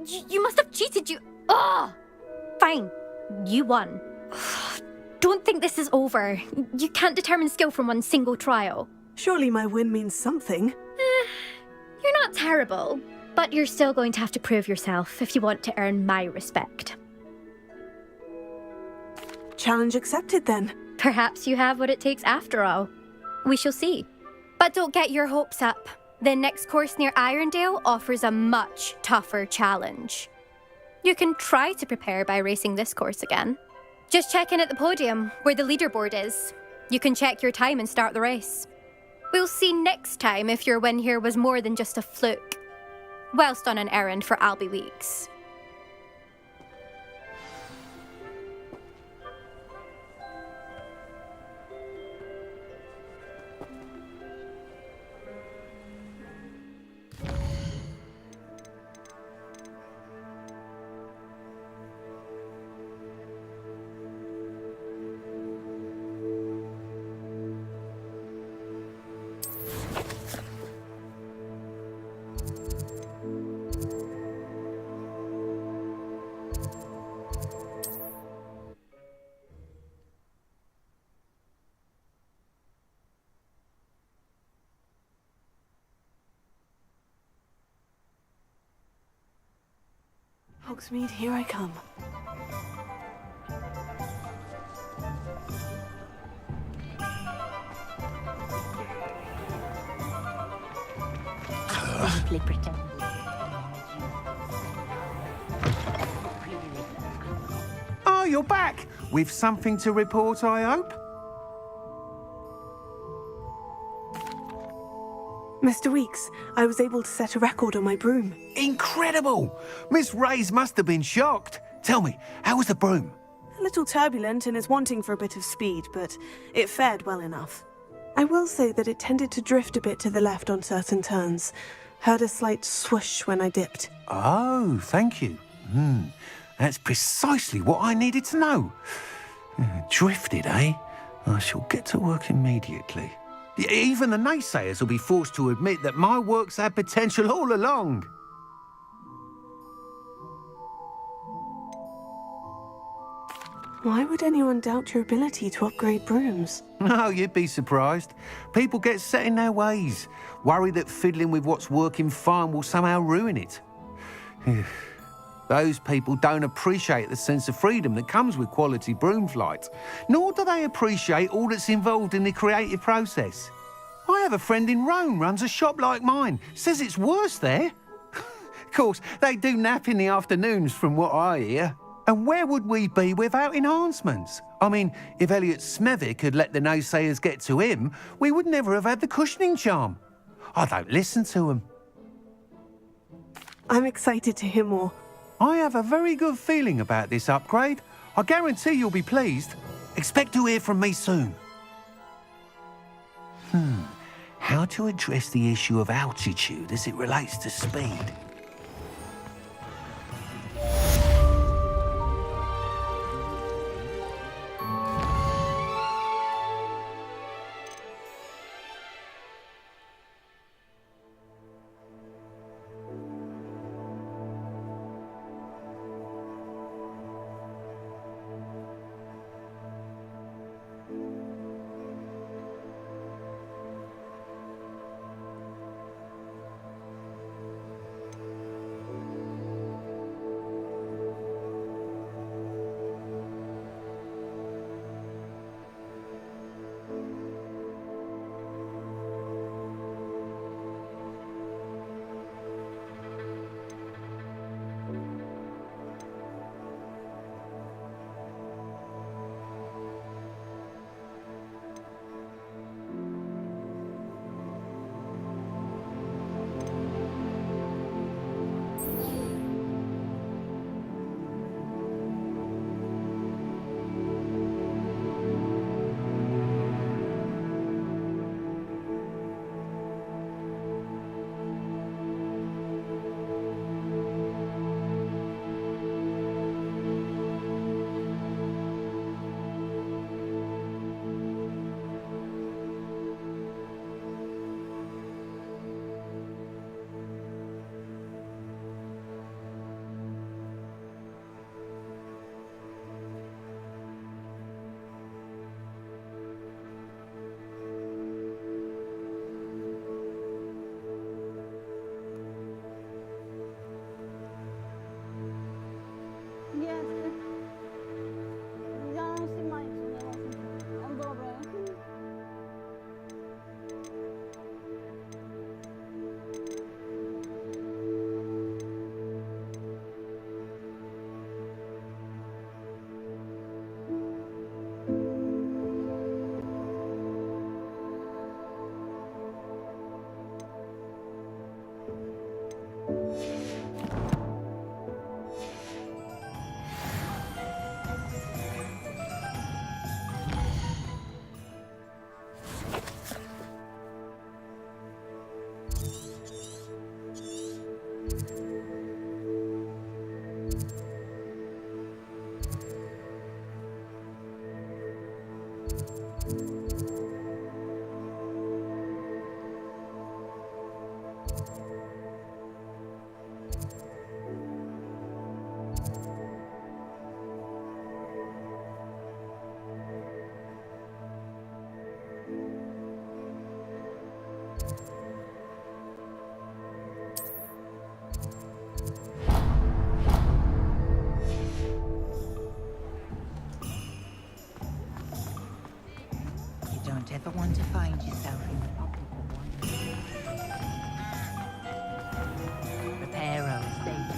You must have cheated, you... Oh! Fine. You won. Don't think this is over. You can't determine skill from one single trial. Surely my win means something. You're not terrible, but you're still going to have to prove yourself if you want to earn my respect. Challenge accepted then. Perhaps you have what it takes after all. We shall see. But don't get your hopes up. The next course near Irondale offers a much tougher challenge. You can try to prepare by racing this course again. Just check in at the podium, where the leaderboard is. You can check your time and start the race. We'll see next time if your win here was more than just a fluke, whilst on an errand for Albie Weeks. Hogsmeade, here I come. Oh, you're back! With something to report, I hope? Mr. Weeks, I was able to set a record on my broom. Incredible! Miss Reyes must have been shocked. Tell me, how was the broom? A little turbulent and is wanting for a bit of speed, but it fared well enough. I will say that it tended to drift a bit to the left on certain turns. Heard a slight swoosh when I dipped. Oh, thank you. That's precisely what I needed to know. Drifted, eh? I shall get to work immediately. Even the naysayers will be forced to admit that my work's had potential all along. Why would anyone doubt your ability to upgrade brooms? No, you'd be surprised. People get set in their ways, worry that fiddling with what's working fine will somehow ruin it. Those people don't appreciate the sense of freedom that comes with quality broom flight, nor do they appreciate all that's involved in the creative process. I have a friend in Rome runs a shop like mine, says it's worse there. Of course, they do nap in the afternoons from what I hear. And where would we be without enhancements? I mean, if Elliot Smethwick had let the naysayers get to him, we would never have had the cushioning charm. I don't listen to them. I'm excited to hear more. I have a very good feeling about this upgrade. I guarantee you'll be pleased. Expect to hear from me soon. How to address the issue of altitude as it relates to speed? to find yourself in the pocket of one. Prepare our stage.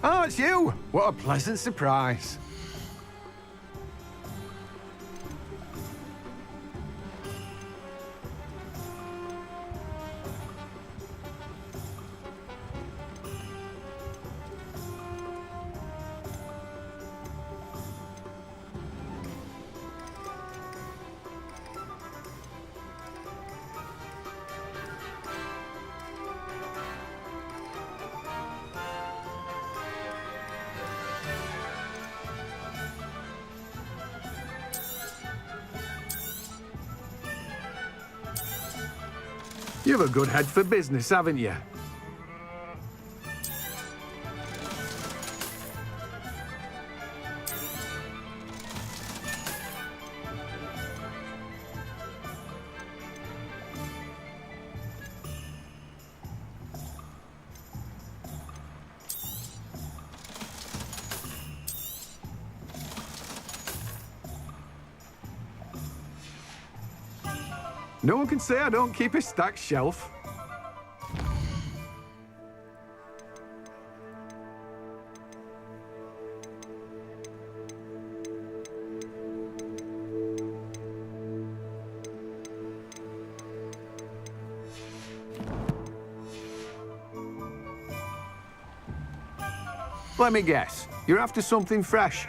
Oh, it's you! What a pleasant surprise. You've a good head for business, haven't you? No one can say I don't keep a stacked shelf. Let me guess, you're after something fresh.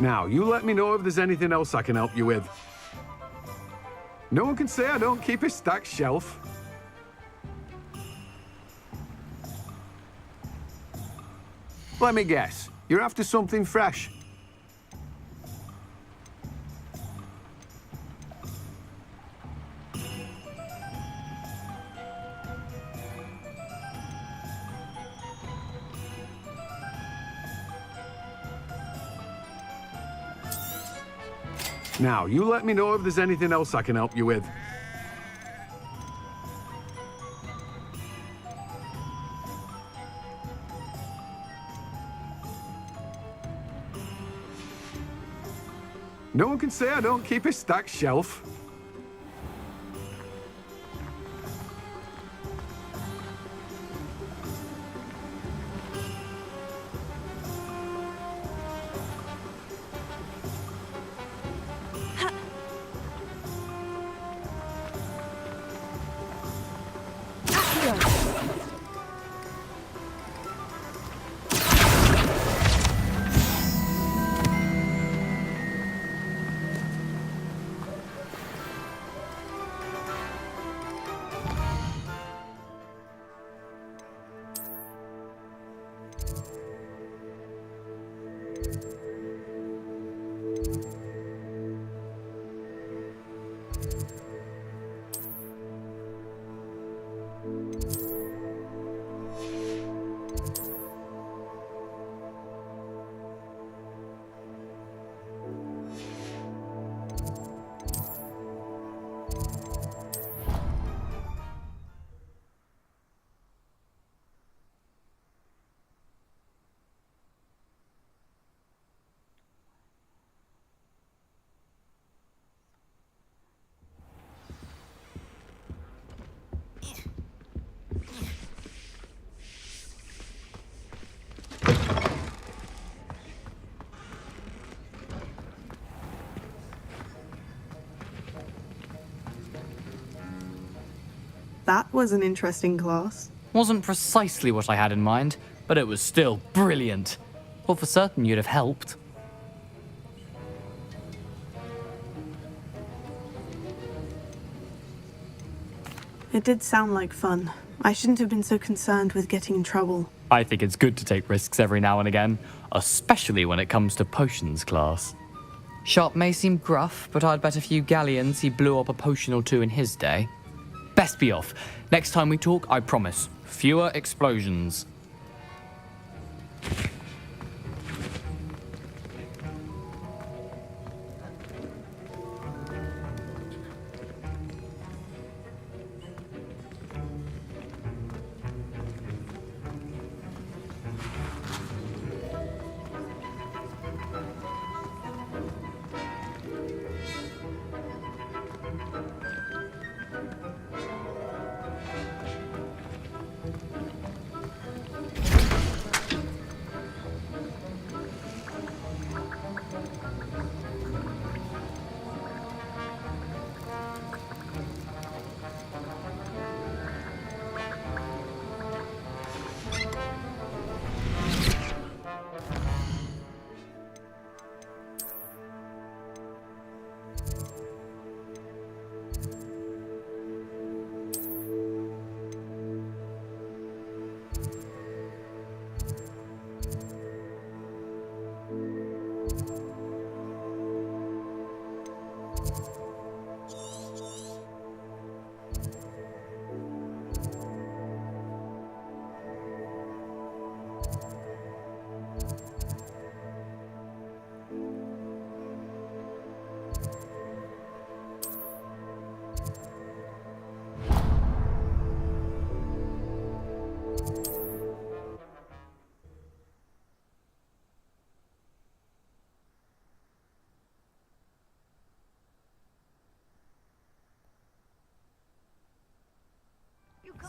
Now, you let me know if there's anything else I can help you with. No one can say I don't keep a stacked shelf. Let me guess, you're after something fresh. Now, you let me know if there's anything else I can help you with. No one can say I don't keep a stacked shelf. That was an interesting class. Wasn't precisely what I had in mind, but it was still brilliant. Well, for certain you'd have helped. It did sound like fun. I shouldn't have been so concerned with getting in trouble. I think it's good to take risks every now and again, especially when it comes to potions class. Sharp may seem gruff, but I'd bet a few galleons he blew up a potion or two in his day. Best be off. Next time we talk, I promise. Fewer explosions.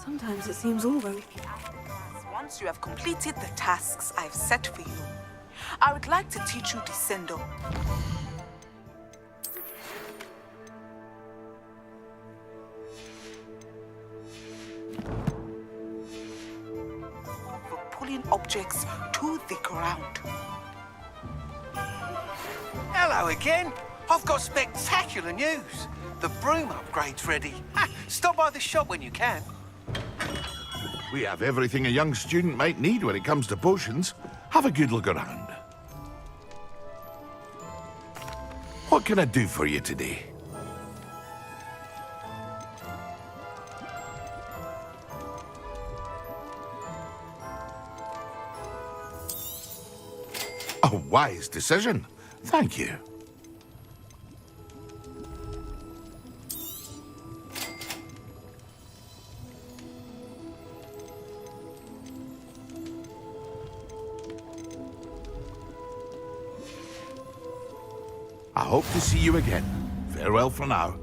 Sometimes it seems all very... Once you have completed the tasks I've set for you, I would like to teach you Descendo. For pulling objects to the ground. Hello again. I've got spectacular news. The broom upgrade's ready. Ha, stop by the shop when you can. We have everything a young student might need when it comes to potions. Have a good look around. What can I do for you today? A wise decision. Thank you. I hope to see you again. Farewell for now.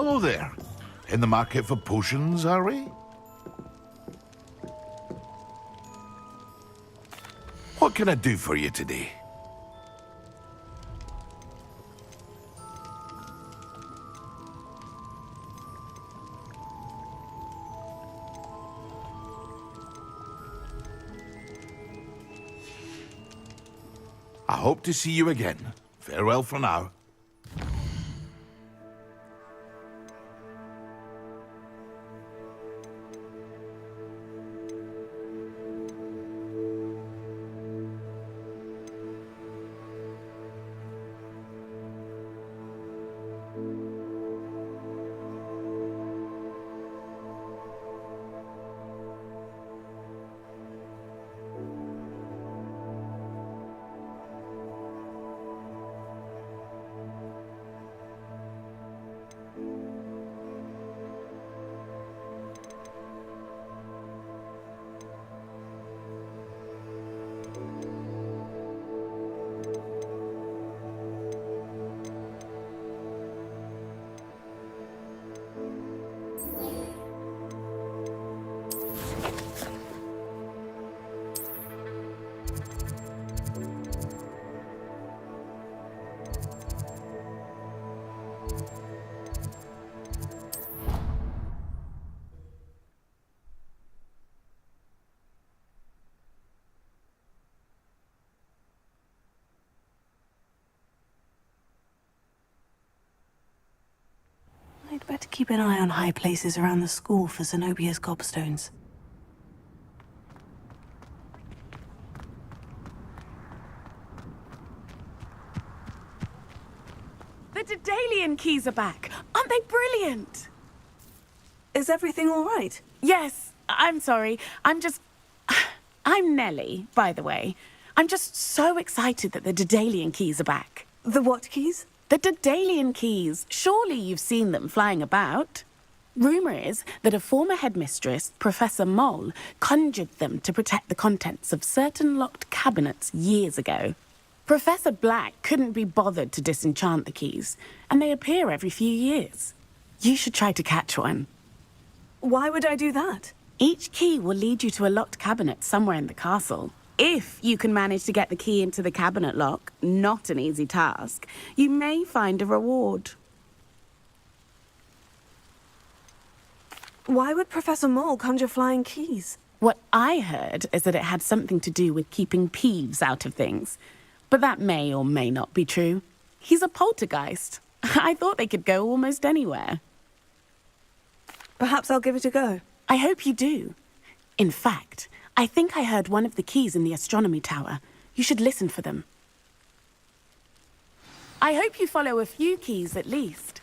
Hello there. In the market for potions, are we? What can I do for you today? I hope to see you again. Farewell for now. I'd better keep an eye on high places around the school for Zenobia's gobstones. The Daedalian keys are back. Aren't they brilliant? Is everything all right? Yes, I'm sorry. I'm Nellie, by the way. I'm just so excited that the Daedalian keys are back. The what keys? The Daedalian keys. Surely you've seen them flying about. Rumour is that a former headmistress, Professor Moll, conjured them to protect the contents of certain locked cabinets years ago. Professor Black couldn't be bothered to disenchant the keys, and they appear every few years. You should try to catch one. Why would I do that? Each key will lead you to a locked cabinet somewhere in the castle. If you can manage to get the key into the cabinet lock, not an easy task, you may find a reward. Why would Professor Moll conjure flying keys? What I heard is that it had something to do with keeping Peeves out of things. But that may or may not be true. He's a poltergeist. I thought they could go almost anywhere. Perhaps I'll give it a go. I hope you do. In fact, I think I heard one of the keys in the astronomy tower. You should listen for them. I hope you follow a few keys at least.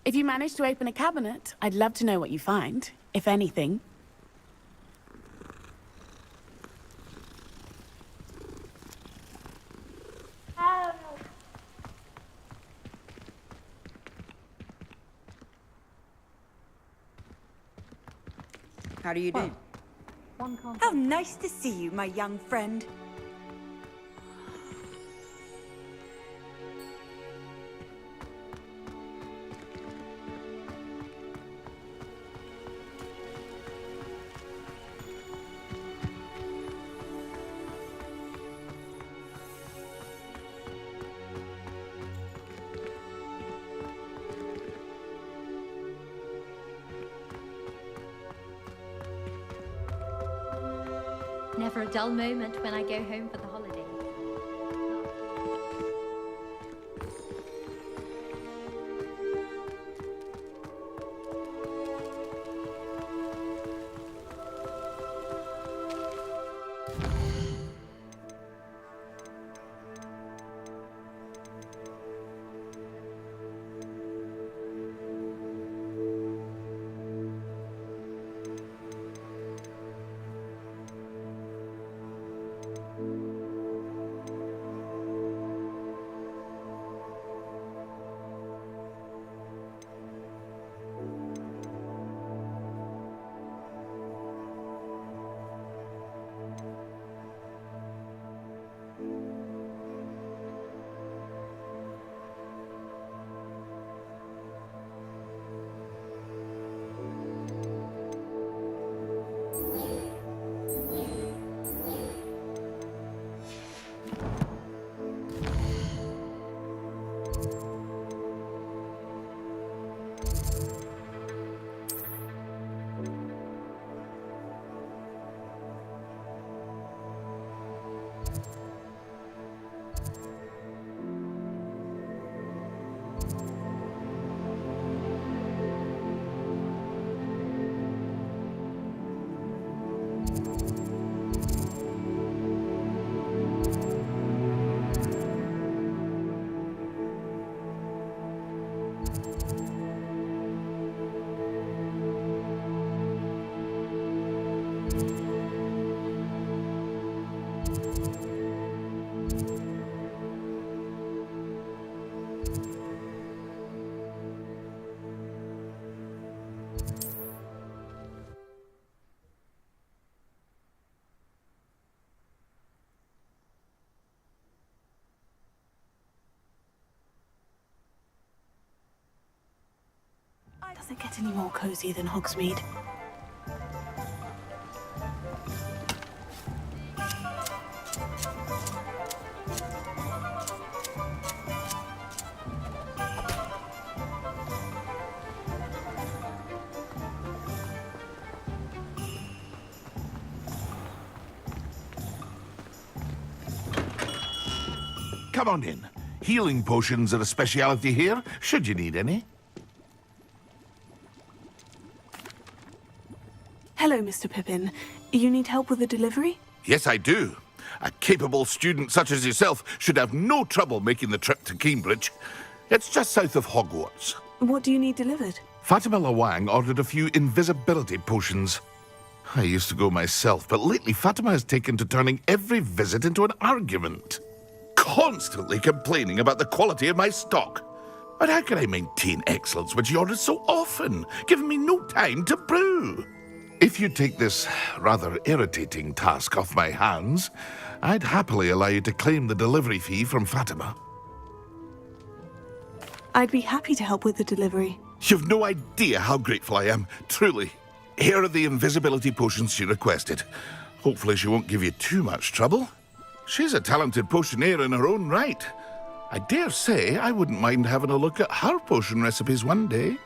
If you manage to open a cabinet, I'd love to know what you find, if anything. How do you do? How nice to see you, my young friend. Never a dull moment when I go home for the holidays. Does it get any more cozy than Hogsmeade? Come on in. Healing potions are a speciality here, should you need any. Hello, Mr. Pippin. You need help with a delivery? Yes, I do. A capable student such as yourself should have no trouble making the trip to Cambridge. It's just south of Hogwarts. What do you need delivered? Fatima Lawang ordered a few invisibility potions. I used to go myself, but lately Fatima has taken to turning every visit into an argument. Constantly complaining about the quality of my stock. But how can I maintain excellence when she orders so often, giving me no time to brew? If you take this rather irritating task off my hands, I'd happily allow you to claim the delivery fee from Fatima. I'd be happy to help with the delivery. You've no idea how grateful I am, truly. Here are the invisibility potions she requested. Hopefully she won't give you too much trouble. She's a talented potioneer in her own right. I dare say I wouldn't mind having a look at her potion recipes one day.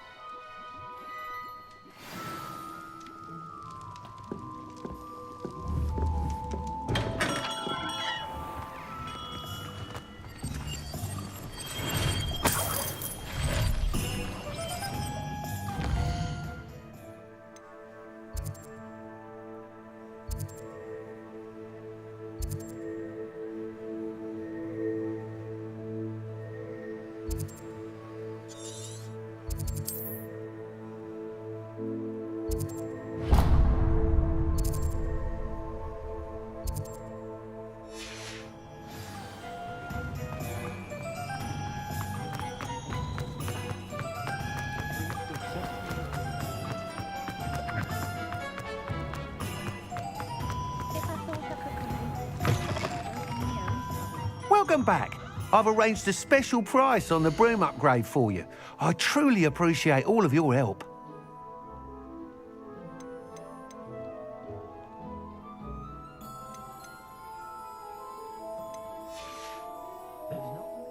Welcome back. I've arranged a special price on the broom upgrade for you. I truly appreciate all of your help.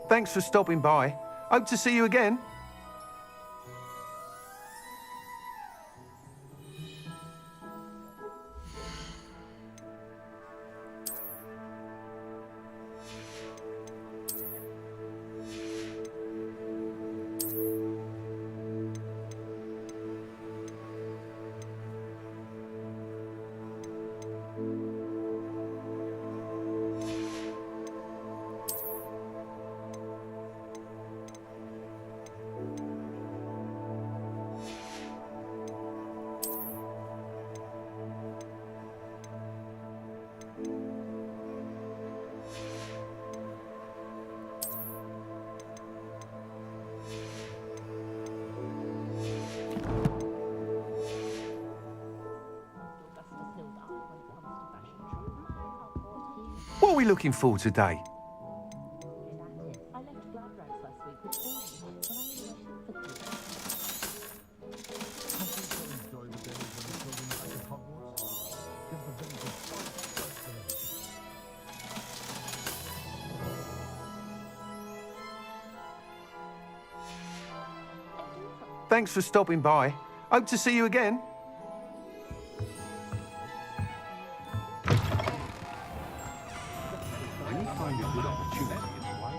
Thanks for stopping by. Hope to see you again. What are we looking for today? Thanks for stopping by. Hope to see you again. When you find a good opportunity in a way.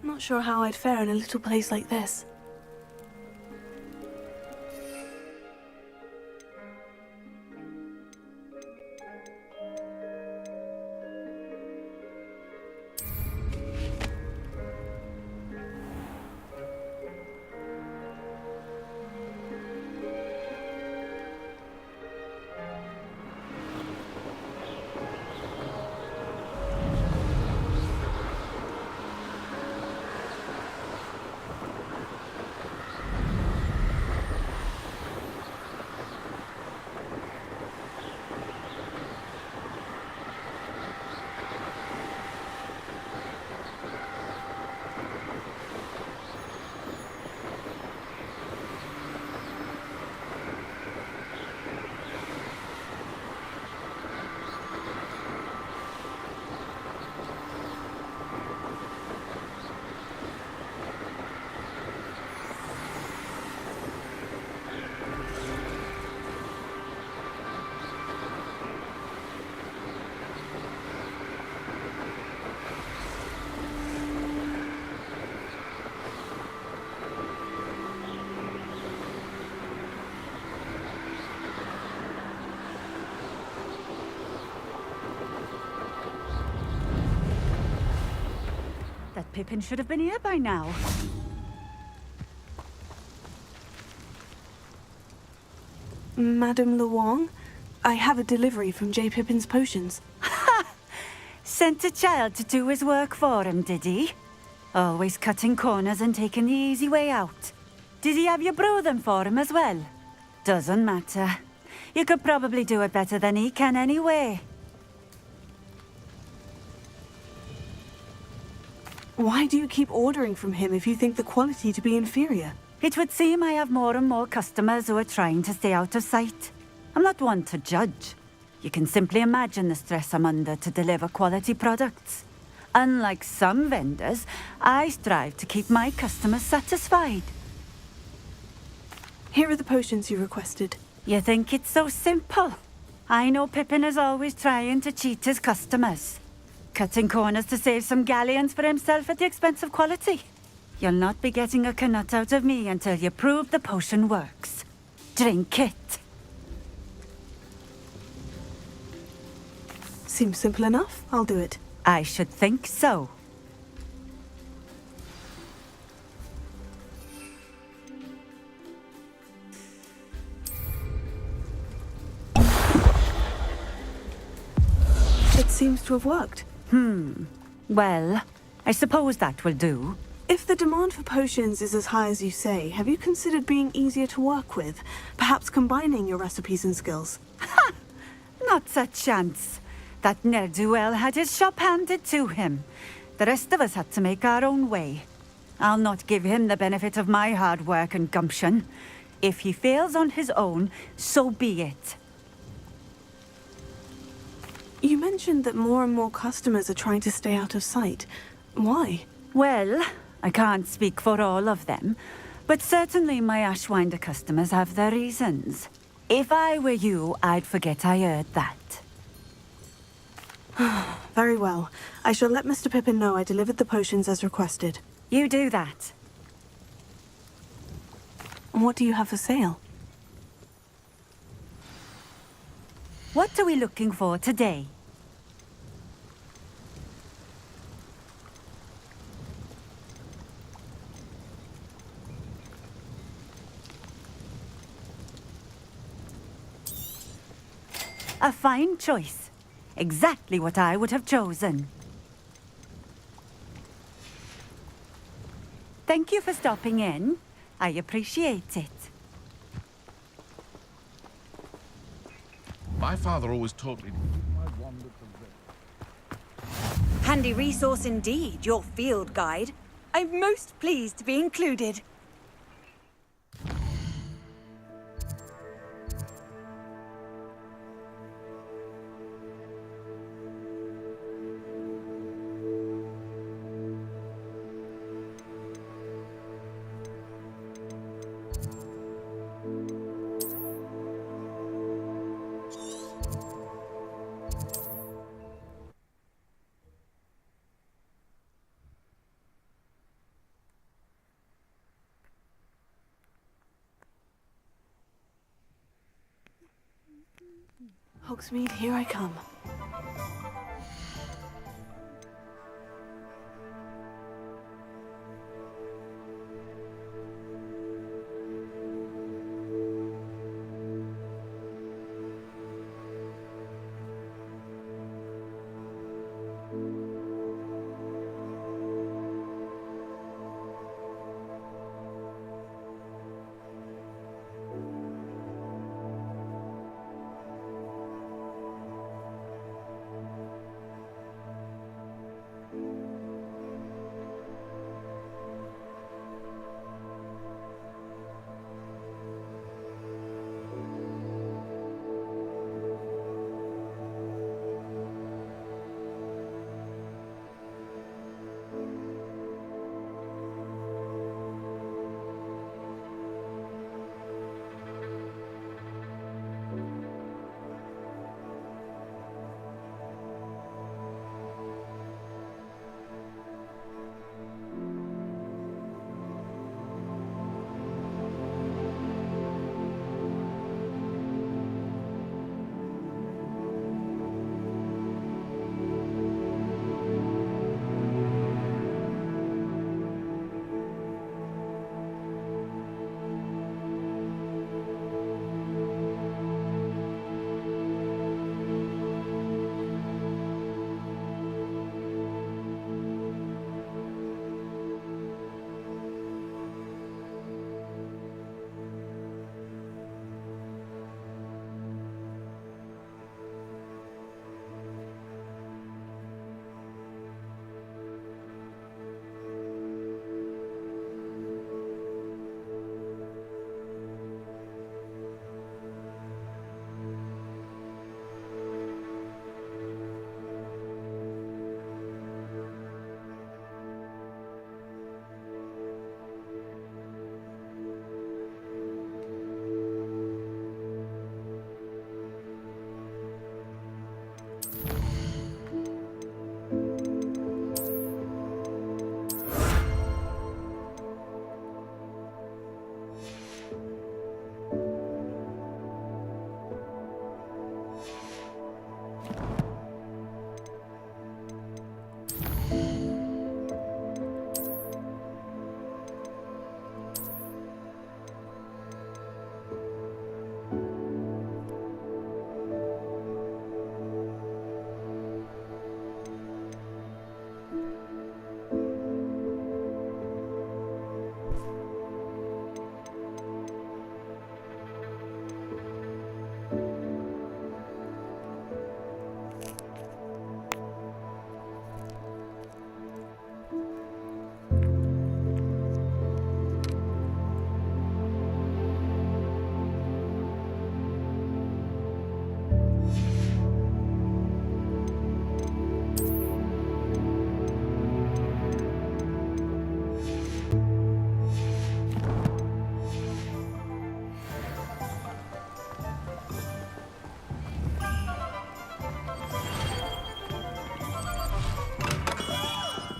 Not sure how I'd fare in a little place like this. That Pippin should have been here by now. Madame Luong, I have a delivery from J. Pippin's potions. Sent a child to do his work for him, did he? Always cutting corners and taking the easy way out. Did he have you brew them for him as well? Doesn't matter. You could probably do it better than he can anyway. Why do you keep ordering from him if you think the quality to be inferior? It would seem I have more and more customers who are trying to stay out of sight. I'm not one to judge. You can simply imagine the stress I'm under to deliver quality products. Unlike some vendors, I strive to keep my customers satisfied. Here are the potions you requested. You think it's so simple? I know Pippin is always trying to cheat his customers. Cutting corners to save some galleons for himself at the expense of quality. You'll not be getting a canut out of me until you prove the potion works. Drink it. Seems simple enough. I'll do it. I should think so. It seems to have worked. Well, I suppose that will do. If the demand for potions is as high as you say, have you considered being easier to work with? Perhaps combining your recipes and skills? Not a chance. That ne'er-do-well had his shop handed to him. The rest of us had to make our own way. I'll not give him the benefit of my hard work and gumption. If he fails on his own, so be it. You mentioned that more and more customers are trying to stay out of sight. Why? Well, I can't speak for all of them, but certainly my Ashwinder customers have their reasons. If I were you, I'd forget I heard that. Very well. I shall let Mr. Pippin know I delivered the potions as requested. You do that. What do you have for sale? What are we looking for today? A fine choice. Exactly what I would have chosen. Thank you for stopping in. I appreciate it. My father always taught me. Handy resource indeed, your field guide. I'm most pleased to be included. Hogsmeade, here I come.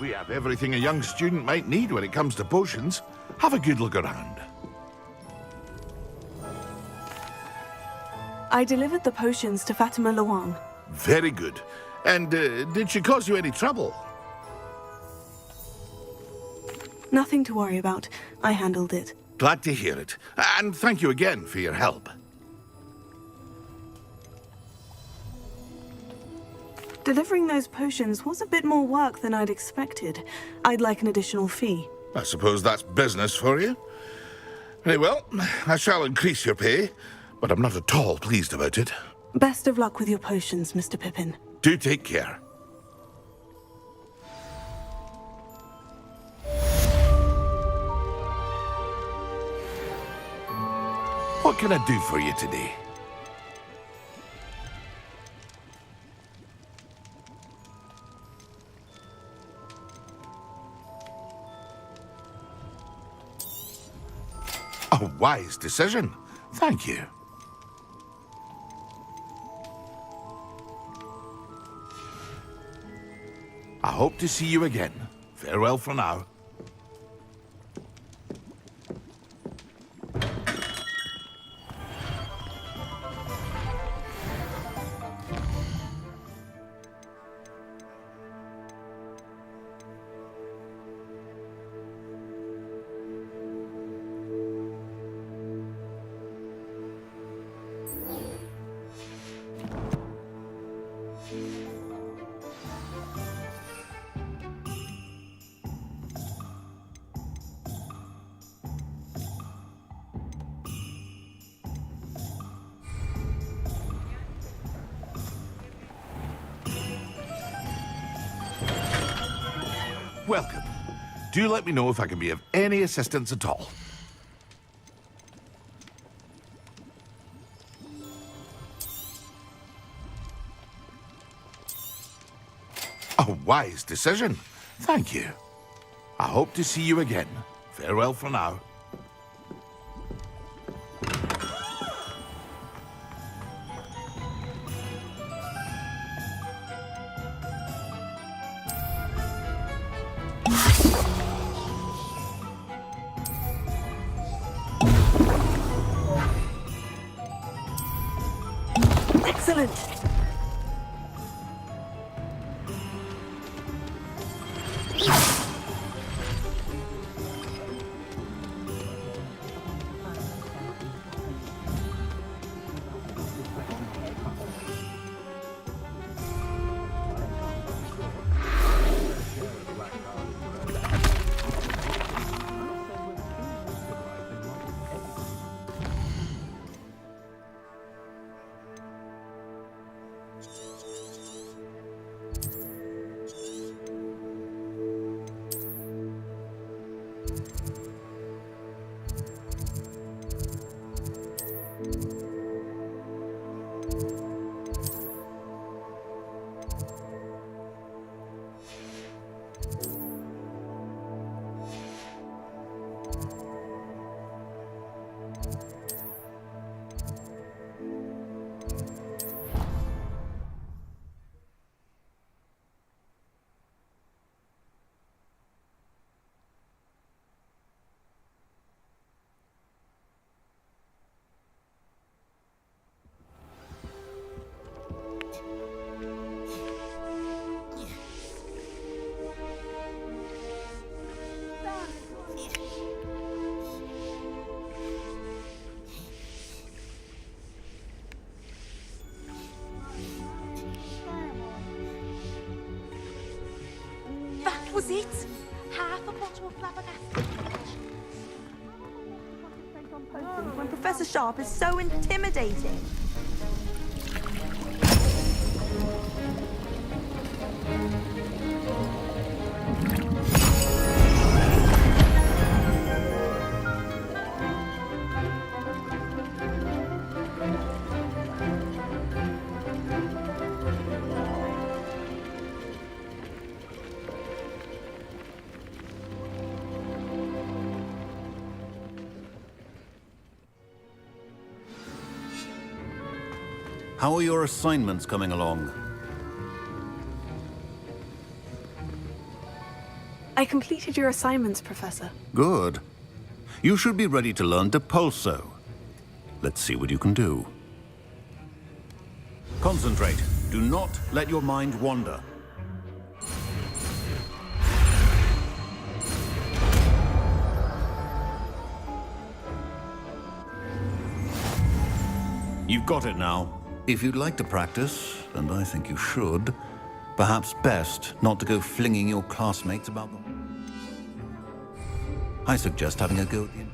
We have everything a young student might need when it comes to potions. Have a good look around. I delivered the potions to Fatima Luang. Very good. And did she cause you any trouble? Nothing to worry about. I handled it. Glad to hear it. And thank you again for your help. Delivering those potions was a bit more work than I'd expected. I'd like an additional fee. I suppose that's business for you. Very well, I shall increase your pay, but I'm not at all pleased about it. Best of luck with your potions, Mr. Pippin. Do take care. What can I do for you today? A wise decision. Thank you. I hope to see you again. Farewell for now. Welcome. Do let me know if I can be of any assistance at all. A wise decision. Thank you. I hope to see you again. Farewell for now. Excellent! That was it? Half a bottle of flabbergasted. When Professor Sharp is so intimidating. How are your assignments coming along? I completed your assignments, Professor. Good. You should be ready to learn Depulso. Let's see what you can do. Concentrate. Do not let your mind wander. You've got it now. If you'd like to practice, and I think you should, Perhaps best not to go flinging your classmates about them. I suggest having a go at the...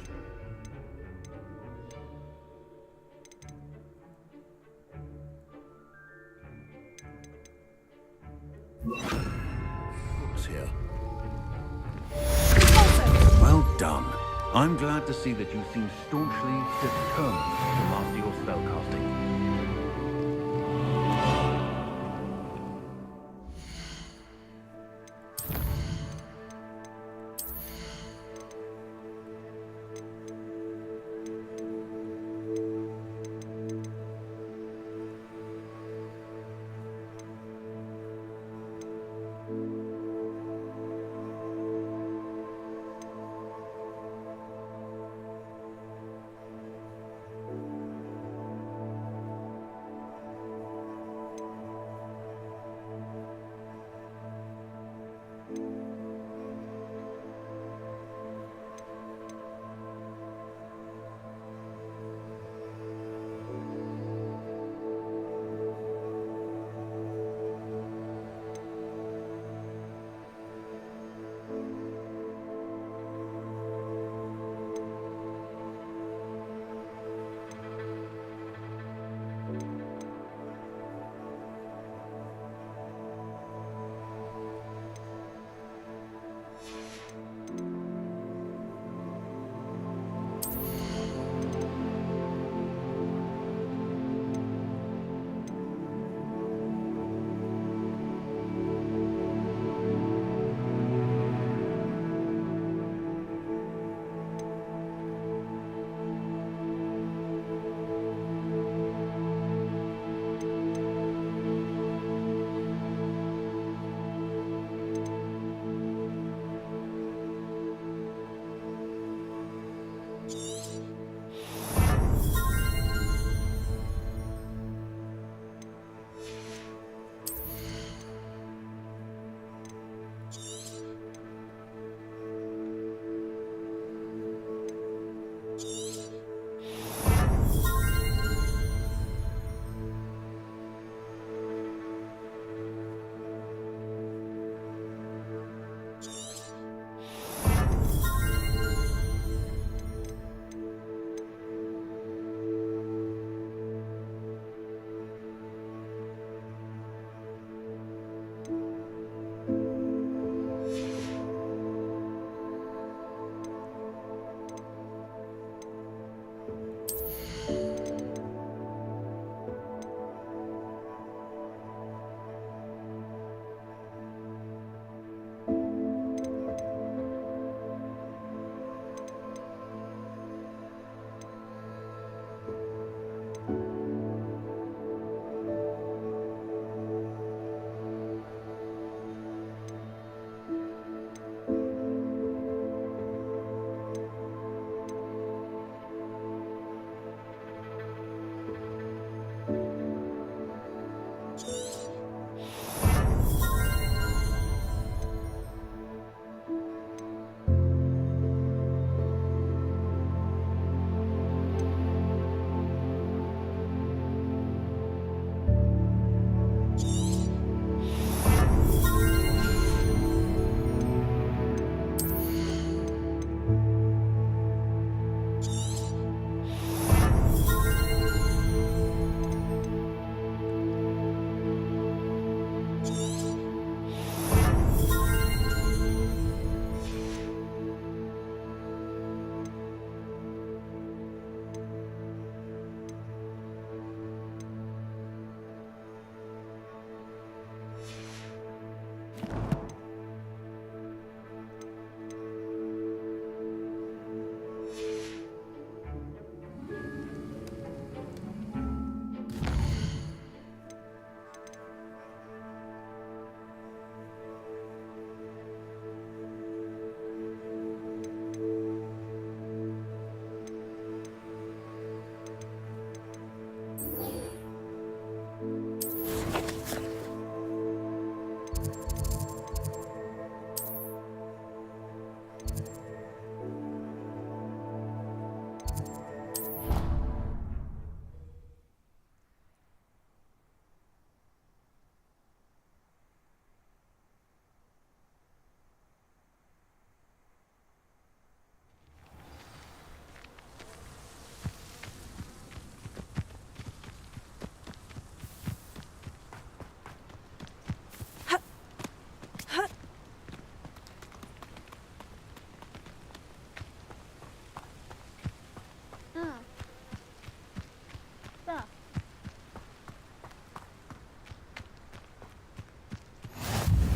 Here. Well done. I'm glad to see that you seem staunchly determined to master your spellcasting.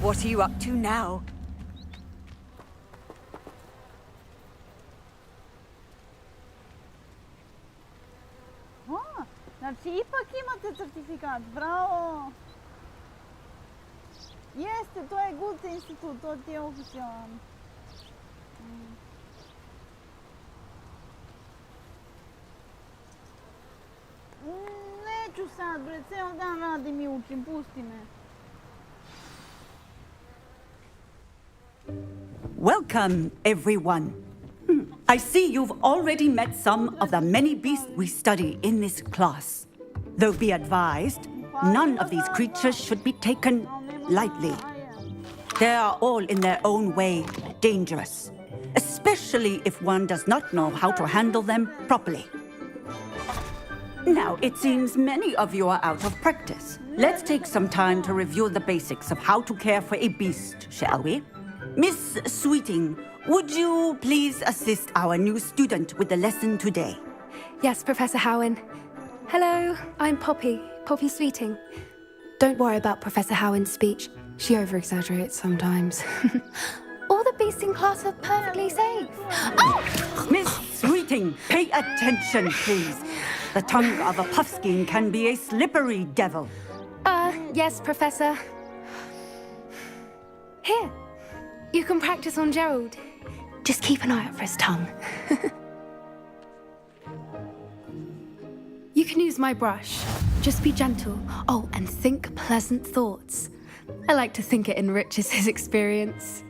What are you up to now? Znači, ipak imate certifikat, bravo! Jeste, to je Goethe institut, to ti je oficijalan. Neću sad, bre, ceo dan radim i učim, pusti me. Welcome, everyone. I see you've already met some of the many beasts we study in this class. Though be advised, none of these creatures should be taken lightly. They are all in their own way dangerous, especially if one does not know how to handle them properly. Now, it seems many of you are out of practice. Let's take some time to review the basics of how to care for a beast, shall we? Miss Sweeting, would you please assist our new student with the lesson today? Yes, Professor Howen. Hello, I'm Poppy Sweeting. Don't worry about Professor Howen's speech. She over-exaggerates sometimes. All the beasts in class are perfectly safe. Oh! Miss Sweeting, pay attention, please. The tongue of a puffskein can be a slippery devil. Yes, Professor. Here, you can practice on Gerald. Just keep an eye out for his tongue. You can use my brush. Just be gentle. Oh, and think pleasant thoughts. I like to think it enriches his experience.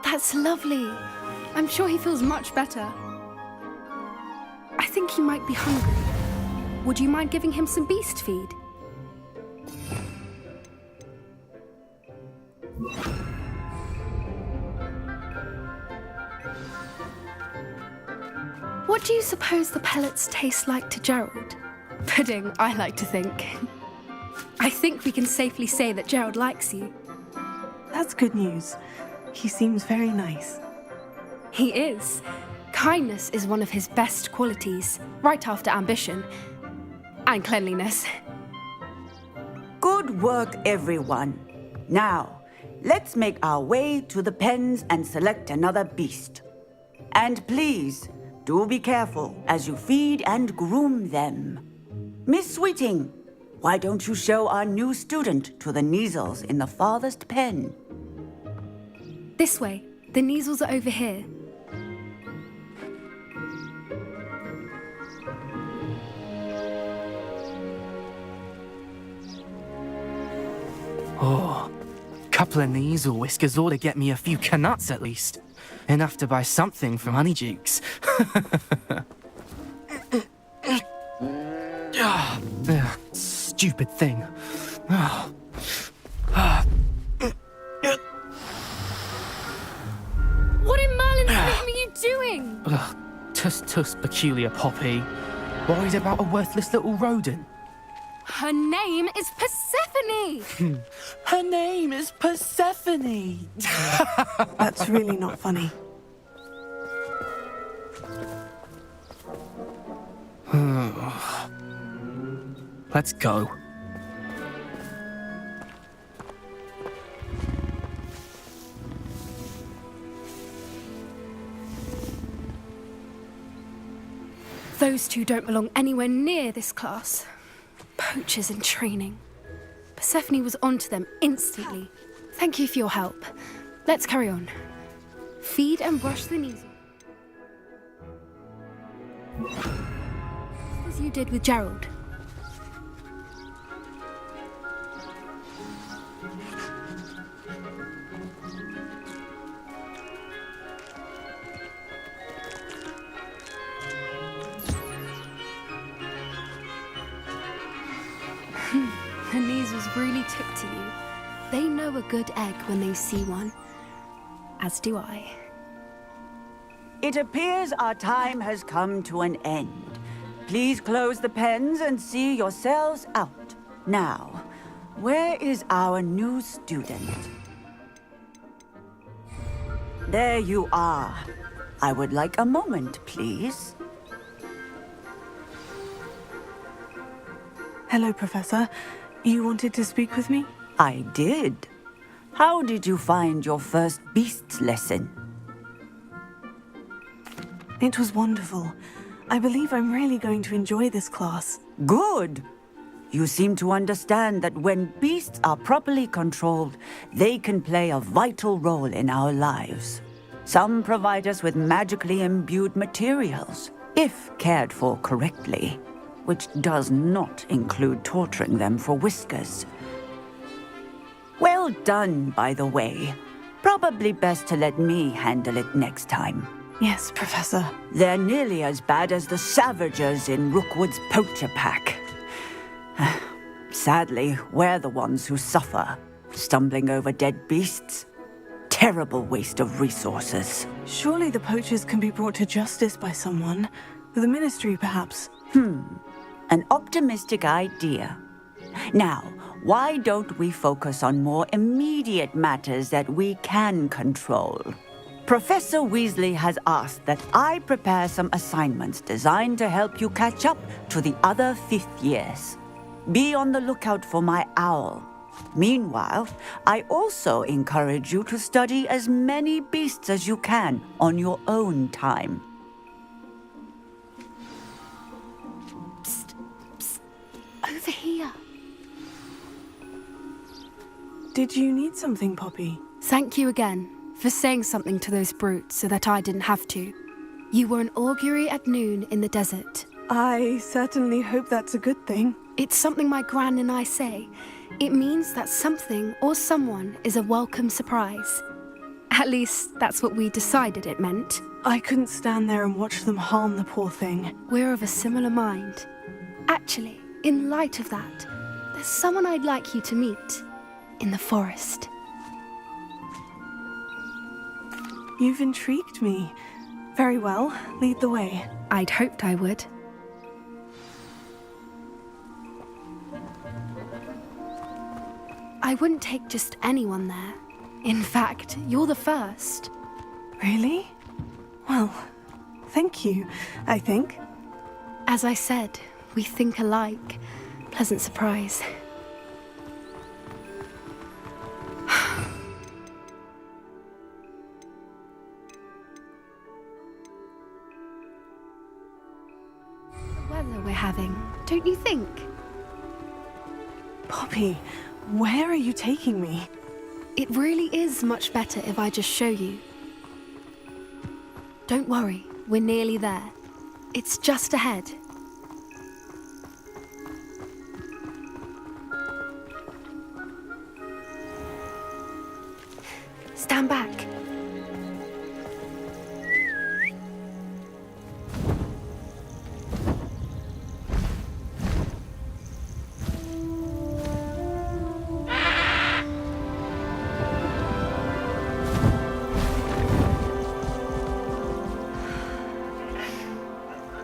That's lovely. I'm sure he feels much better. I think he might be hungry. Would you mind giving him some beast feed? What do you suppose the pellets taste like to Gerald? Pudding, I like to think. I think we can safely say that Gerald likes you. That's good news. He seems very nice. He is. Kindness is one of his best qualities, right after ambition. And cleanliness. Good work, everyone. Now, let's make our way to the pens and select another beast. And please, do be careful as you feed and groom them. Miss Sweeting, why don't you show our new student to the Neasels in the farthest pen? This way. The Neasels are over here. Oh, couple of Neasel whiskers ought to get me a few canuts at least. Enough to buy something from Honeydukes. Stupid thing. What in Merlin's name are you doing? Tuss, peculiar Poppy. Worried about a worthless little rodent. Her name is Persephone! Her name is Persephone! That's really not funny. Let's go. Those two don't belong anywhere near this class. Poachers in training. Persephone was onto them instantly. Thank you for your help. Let's carry on. Feed and brush the Neasel. As you did with Gerald. The Neasels really took to you. They know a good egg when they see one. As do I. It appears our time has come to an end. Please close the pens and see yourselves out. Now, where is our new student? There you are. I would like a moment, please. Hello, Professor. You wanted to speak with me? I did. How did you find your first beasts lesson? It was wonderful. I believe I'm really going to enjoy this class. Good. You seem to understand that when beasts are properly controlled, they can play a vital role in our lives. Some provide us with magically imbued materials, if cared for correctly, which does not include torturing them for whiskers. Well done, by the way. Probably best to let me handle it next time. Yes, Professor. They're nearly as bad as the Savagers in Rookwood's poacher pack. Sadly, we're the ones who suffer, stumbling over dead beasts. Terrible waste of resources. Surely the poachers can be brought to justice by someone. The Ministry, perhaps. An optimistic idea. Now, why don't we focus on more immediate matters that we can control? Professor Weasley has asked that I prepare some assignments designed to help you catch up to the other fifth years. Be on the lookout for my owl. Meanwhile, I also encourage you to study as many beasts as you can on your own time. Psst, psst. Over here. Did you need something, Poppy? Thank you again for saying something to those brutes so that I didn't have to. You were an augury at noon in the desert. I certainly hope that's a good thing. It's something my gran and I say. It means that something or someone is a welcome surprise. At least, that's what we decided it meant. I couldn't stand there and watch them harm the poor thing. We're of a similar mind. Actually, in light of that, there's someone I'd like you to meet. In the forest. You've intrigued me. Very well, lead the way. I'd hoped I would. I wouldn't take just anyone there. In fact, you're the first. Really? Well, thank you, I think. As I said, we think alike. Pleasant surprise. The weather we're having, don't you think? Poppy, where are you taking me? It really is much better if I just show you. Don't worry, we're nearly there. It's just ahead. Stand back.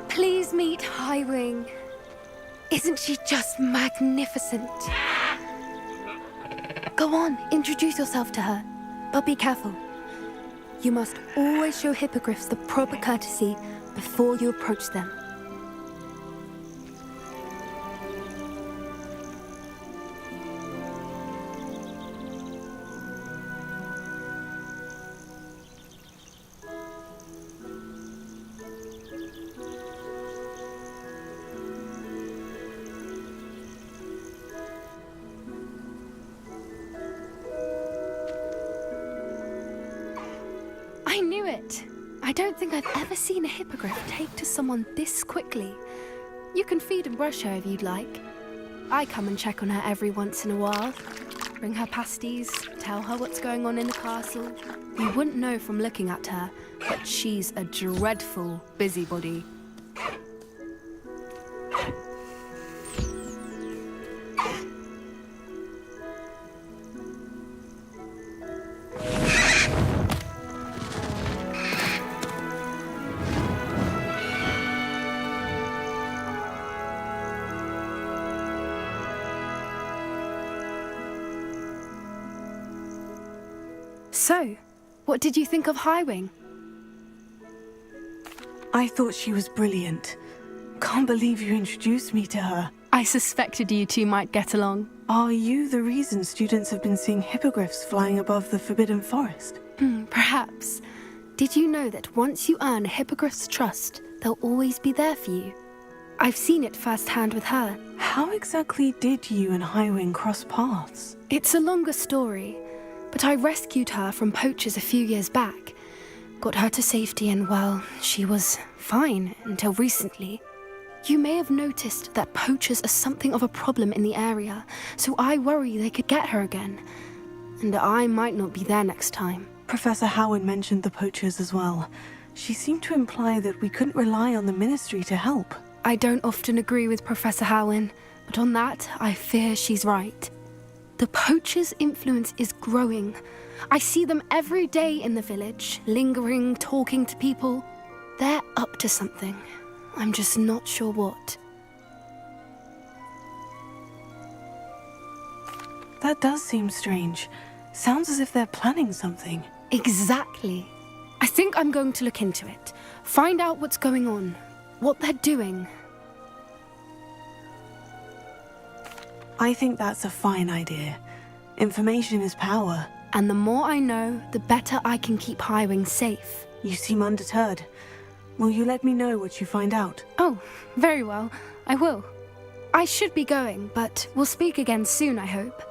Please meet Highwing. Isn't she just magnificent? Go on, introduce yourself to her. But be careful. You must always show hippogriffs the proper courtesy before you approach them. I knew it! I don't think I've ever seen a hippogriff take to someone this quickly. You can feed and brush her if you'd like. I come and check on her every once in a while. Bring her pasties, tell her what's going on in the castle. You wouldn't know from looking at her, but she's a dreadful busybody. So, what did you think of Highwing? I thought she was brilliant. Can't believe you introduced me to her. I suspected you two might get along. Are you the reason students have been seeing hippogriffs flying above the Forbidden Forest? Perhaps. Did you know that once you earn a hippogriff's trust, they'll always be there for you? I've seen it firsthand with her. How exactly did you and Highwing cross paths? It's a longer story, but I rescued her from poachers a few years back. Got her to safety and, well, she was fine until recently. You may have noticed that poachers are something of a problem in the area, so I worry they could get her again. And I might not be there next time. Professor Howard mentioned the poachers as well. She seemed to imply that we couldn't rely on the Ministry to help. I don't often agree with Professor Howin, but on that, I fear she's right. The poachers' influence is growing. I see them every day in the village, lingering, talking to people. They're up to something. I'm just not sure what. That does seem strange. Sounds as if they're planning something. Exactly. I think I'm going to look into it. Find out what's going on. What they're doing. I think that's a fine idea. Information is power. And the more I know, the better I can keep Highwing safe. You seem undeterred. Will you let me know what you find out? Oh, very well. I will. I should be going, but we'll speak again soon, I hope.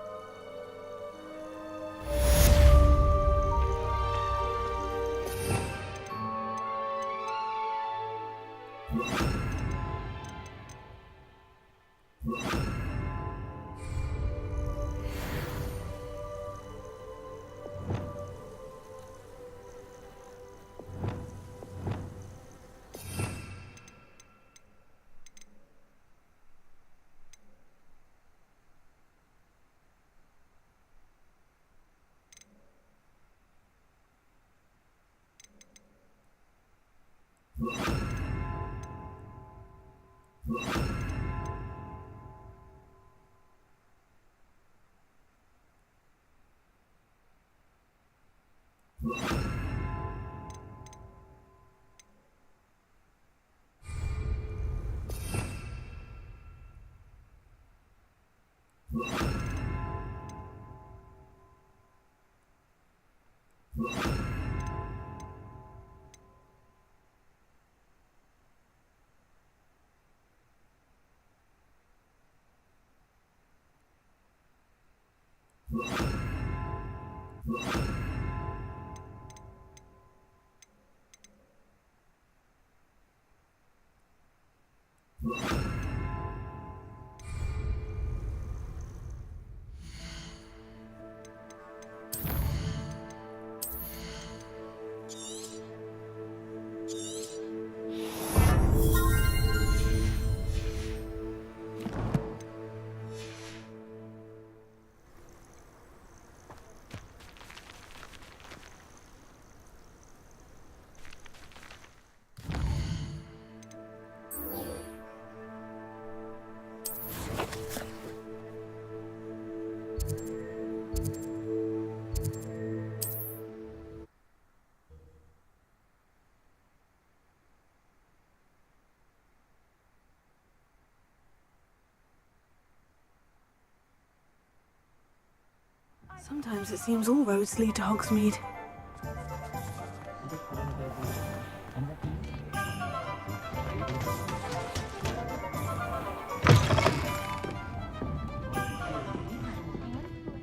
Sometimes it seems all roads lead to Hogsmeade.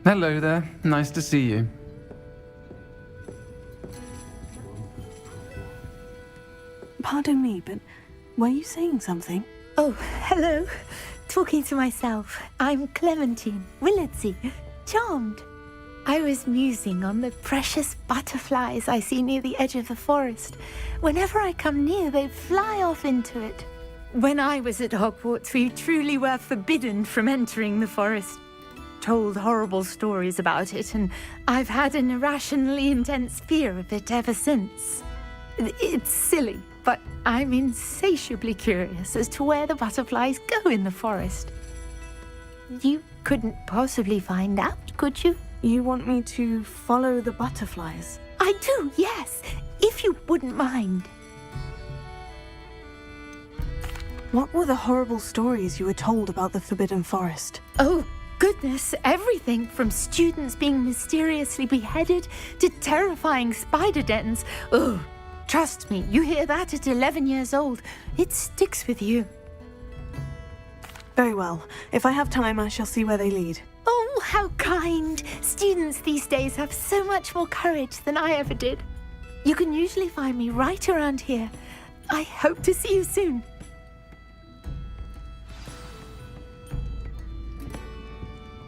Hello there. Nice to see you. Pardon me, but were you saying something? Oh, hello. Talking to myself. I'm Clementine Willardsey. Charmed. I was musing on the precious butterflies I see near the edge of the forest. Whenever I come near, they fly off into it. When I was at Hogwarts, we truly were forbidden from entering the forest. Told horrible stories about it, and I've had an irrationally intense fear of it ever since. It's silly, but I'm insatiably curious as to where the butterflies go in the forest. You couldn't possibly find out, could you? You want me to follow the butterflies? I do, yes, if you wouldn't mind. What were the horrible stories you were told about the Forbidden Forest? Oh, goodness, everything from students being mysteriously beheaded to terrifying spider dens. Oh, trust me, you hear that at 11 years old, it sticks with you. Very well. If I have time, I shall see where they lead. Oh, how kind! Students these days have so much more courage than I ever did. You can usually find me right around here. I hope to see you soon.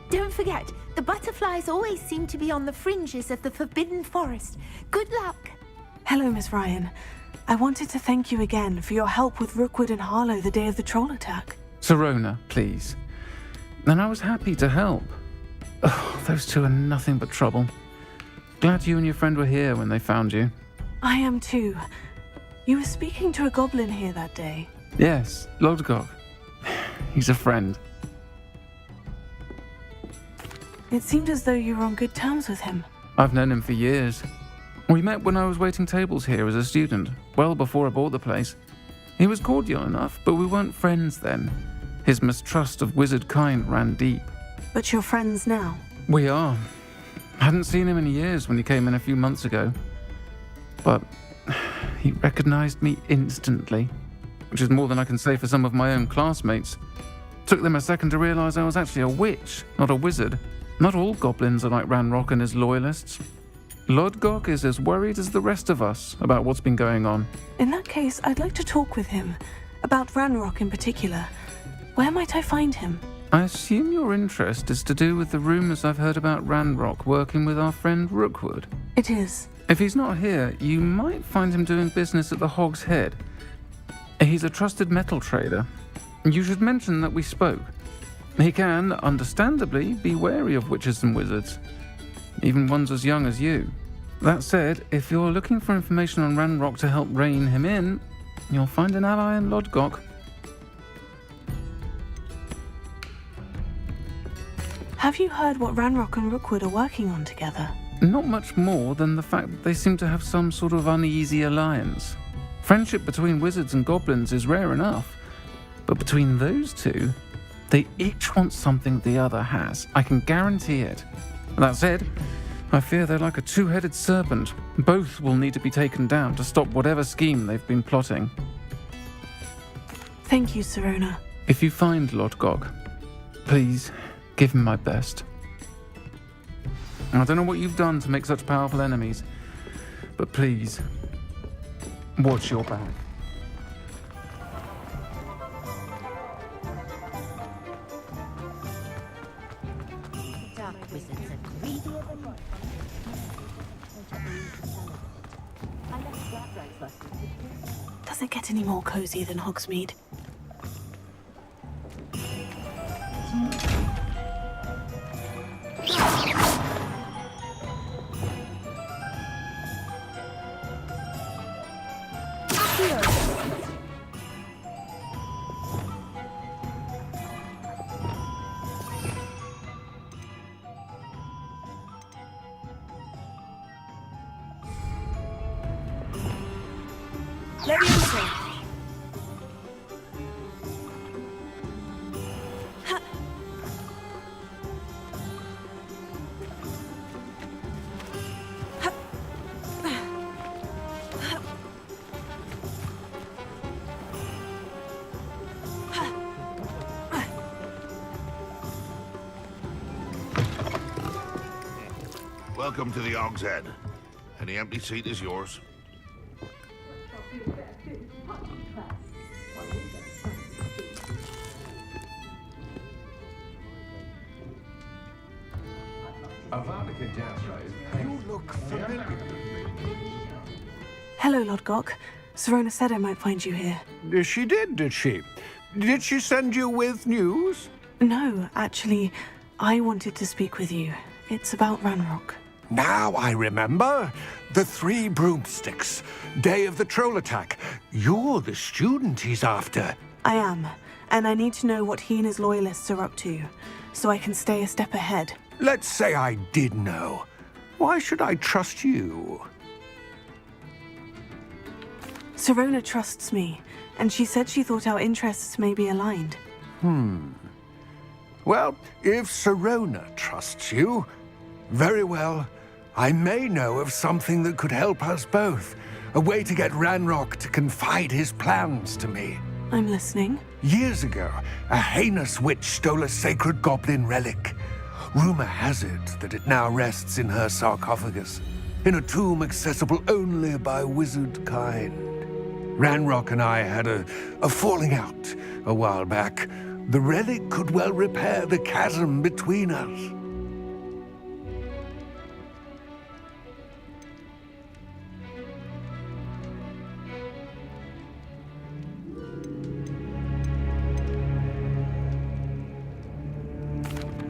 Don't forget, the butterflies always seem to be on the fringes of the Forbidden Forest. Good luck! Hello, Miss Ryan. I wanted to thank you again for your help with Rookwood and Harlow the day of the troll attack. Sirona, please. And I was happy to help. Oh, those two are nothing but trouble. Glad you and your friend were here when they found you. I am too. You were speaking to a goblin here that day. Yes, Lodgok. He's a friend. It seemed as though you were on good terms with him. I've known him for years. We met when I was waiting tables here as a student, well before I bought the place. He was cordial enough, but we weren't friends then. His mistrust of wizard kind ran deep. But you're friends now? We are. Hadn't seen him in years when he came in a few months ago. But he recognized me instantly, which is more than I can say for some of my own classmates. Took them a second to realize I was actually a witch, not a wizard. Not all goblins are like Ranrock and his loyalists. Lodgok is as worried as the rest of us about what's been going on. In that case, I'd like to talk with him. About Ranrock in particular. Where might I find him? I assume your interest is to do with the rumors I've heard about Ranrock working with our friend Rookwood. It is. If he's not here, you might find him doing business at the Hog's Head. He's a trusted metal trader. You should mention that we spoke. He can, understandably, be wary of witches and wizards, even ones as young as you. That said, if you're looking for information on Ranrock to help rein him in, you'll find an ally in Lodgok. Have you heard what Ranrock and Rookwood are working on together? Not much more than the fact that they seem to have some sort of uneasy alliance. Friendship between wizards and goblins is rare enough, but between those two, they each want something the other has. I can guarantee it. That said, I fear they're like a two-headed serpent. Both will need to be taken down to stop whatever scheme they've been plotting. Thank you, Sirona. If you find Lodgok, please give him my best. I don't know what you've done to make such powerful enemies, but please, watch your back. Dark wizards are greedy. Does it get any more cozy than Hogsmeade? Leviosa. Welcome to the Hog's Head. Any empty seat is yours. You look familiar. Hello, Lodgok. Sirona said I might find you here. She did she? Did she send you with news? No, actually, I wanted to speak with you. It's about Ranrock. Now I remember. The 3 broomsticks. Day of the troll attack. You're the student he's after. I am, and I need to know what he and his loyalists are up to, so I can stay a step ahead. let's say I did know. Why should I trust you? Serona trusts me, and she said she thought our interests may be aligned. Well, if Serona trusts you, very well. I may know of something that could help us both. A way to get Ranrock to confide his plans to me. I'm listening. Years ago, a heinous witch stole a sacred goblin relic. Rumor has it that it now rests in her sarcophagus, in a tomb accessible only by wizard kind. Ranrock and I had a falling out a while back. The relic could well repair the chasm between us.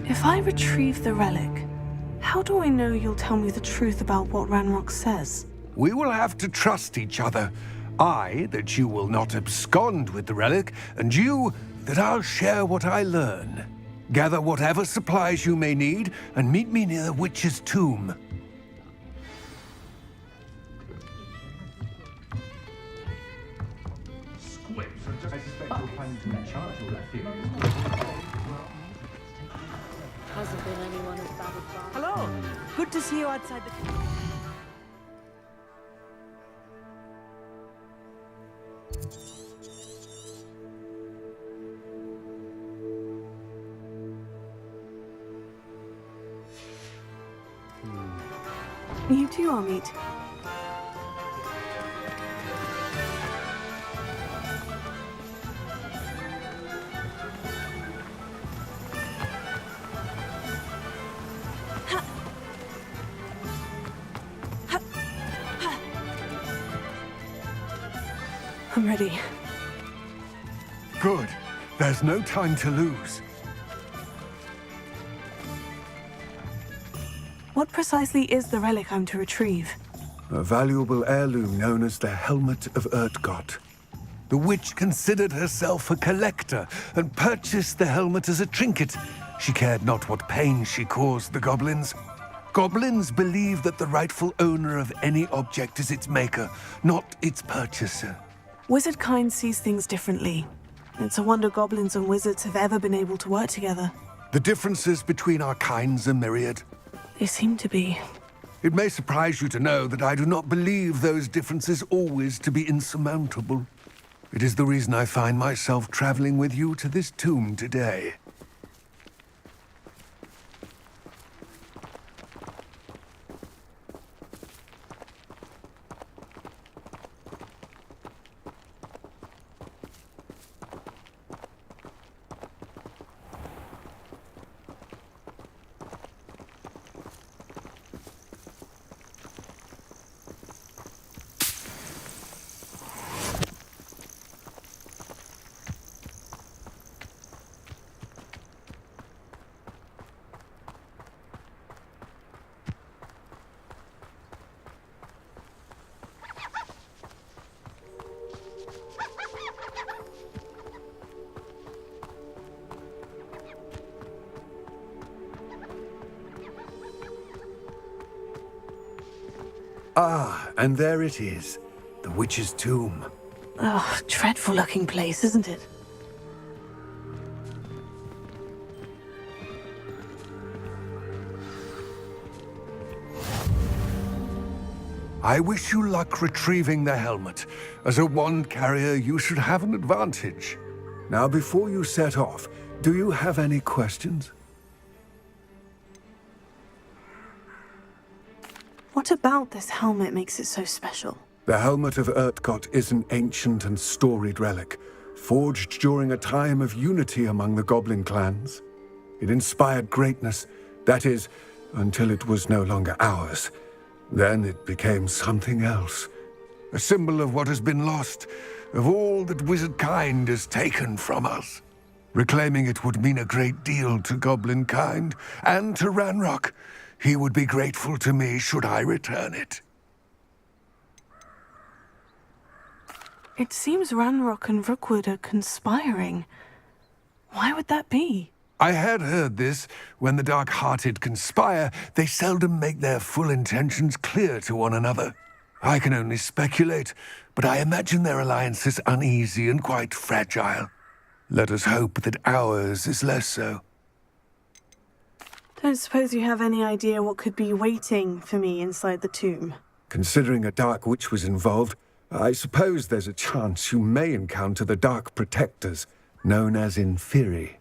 If I retrieve the relic, how do I know you'll tell me the truth about what Ranrock says? We will have to trust each other. I, that you will not abscond with the relic, and you, that I'll share what I learn. Gather whatever supplies you may need, and meet me near the witch's tomb. Hasn't been anyone as bad as that. Hello! Good to see you outside the... You too, Amit. I'm ready. Good. There's no time to lose. What precisely is the relic I'm to retrieve? A valuable heirloom known as the Helmet of Urtgott. The witch considered herself a collector and purchased the helmet as a trinket. She cared not what pain she caused the goblins. Goblins believe that the rightful owner of any object is its maker, not its purchaser. Wizard kind sees things differently. It's a wonder goblins and wizards have ever been able to work together. The differences between our kinds are myriad. They seem to be. It may surprise you to know that I do not believe those differences always to be insurmountable. It is the reason I find myself traveling with you to this tomb today. Ah, and there it is, the witch's tomb. Oh, dreadful looking place, isn't it? I wish you luck retrieving the helmet. As a wand carrier, you should have an advantage. Now, before you set off, do you have any questions? What about this helmet makes it so special? The Helmet of Urtgott is an ancient and storied relic, forged during a time of unity among the goblin clans. It inspired greatness, that is, until it was no longer ours. Then it became something else. A symbol of what has been lost, of all that wizard kind has taken from us. Reclaiming it would mean a great deal to goblin kind, and to Ranrock. He would be grateful to me should I return it. It seems Ranrock and Rookwood are conspiring. Why would that be? I had heard this. When the dark-hearted conspire, they seldom make their full intentions clear to one another. I can only speculate, but I imagine their alliance is uneasy and quite fragile. Let us hope that ours is less so. Don't suppose you have any idea what could be waiting for me inside the tomb? Considering a Dark Witch was involved, I suppose there's a chance you may encounter the Dark Protectors, known as Inferi.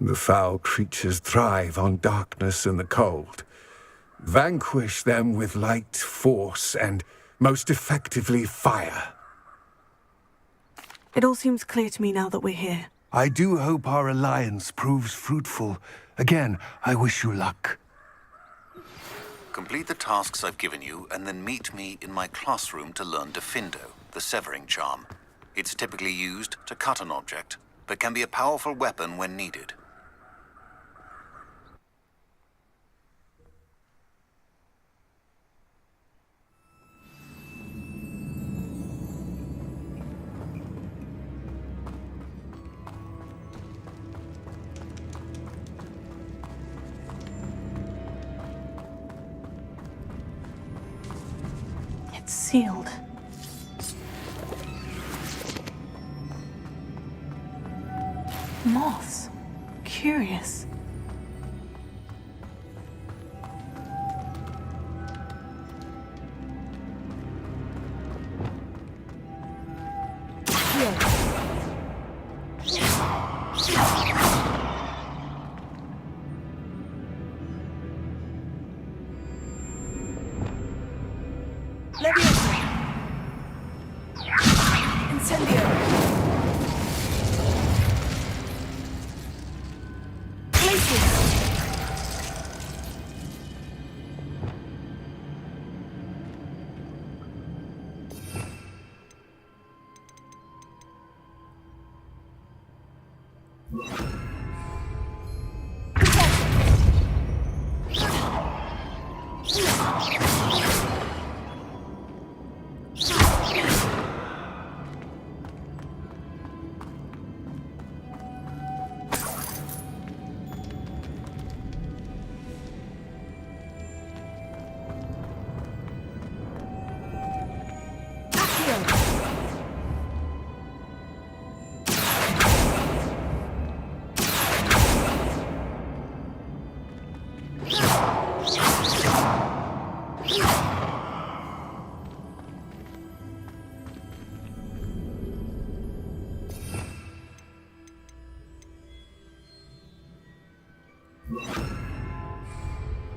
The foul creatures thrive on darkness and the cold. Vanquish them with light, force, and most effectively fire. It all seems clear to me now that we're here. I do hope our alliance proves fruitful. Again, I wish you luck. Complete the tasks I've given you, and then meet me in my classroom to learn Defindo, the severing charm. It's typically used to cut an object, but can be a powerful weapon when needed. It's sealed. Moths. Curious.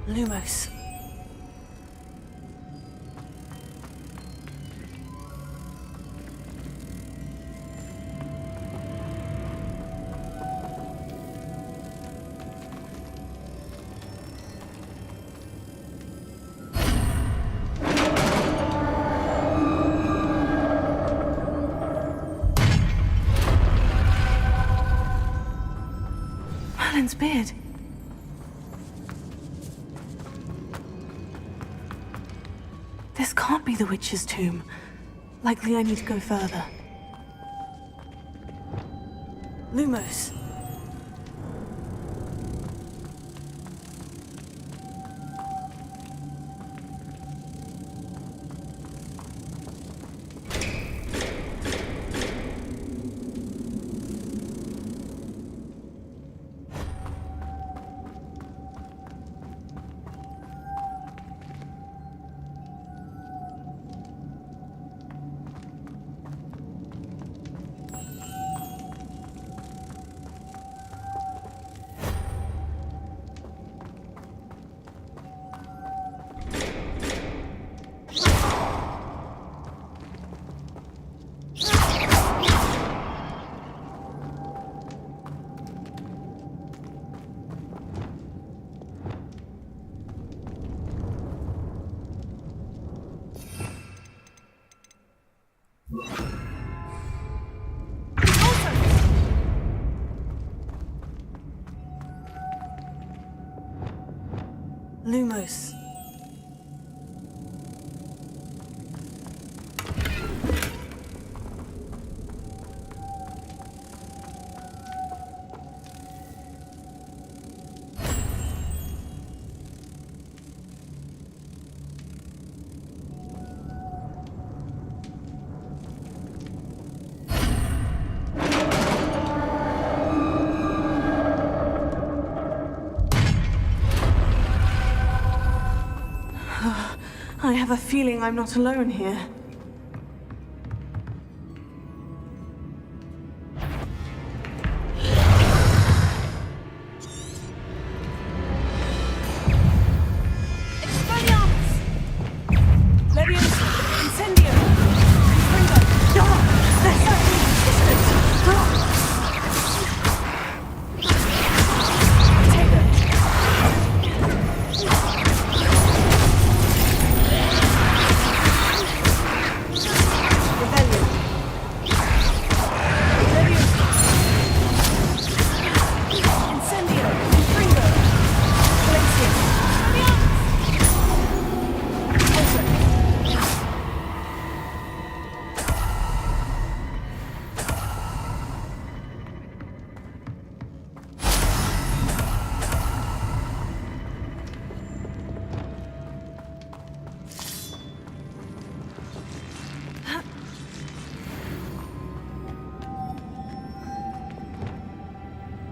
Lumos. Merlin's beard. This can't be the witch's tomb. Likely I need to go further. Lumos. Lumos. I have a feeling I'm not alone here.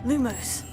Lumos.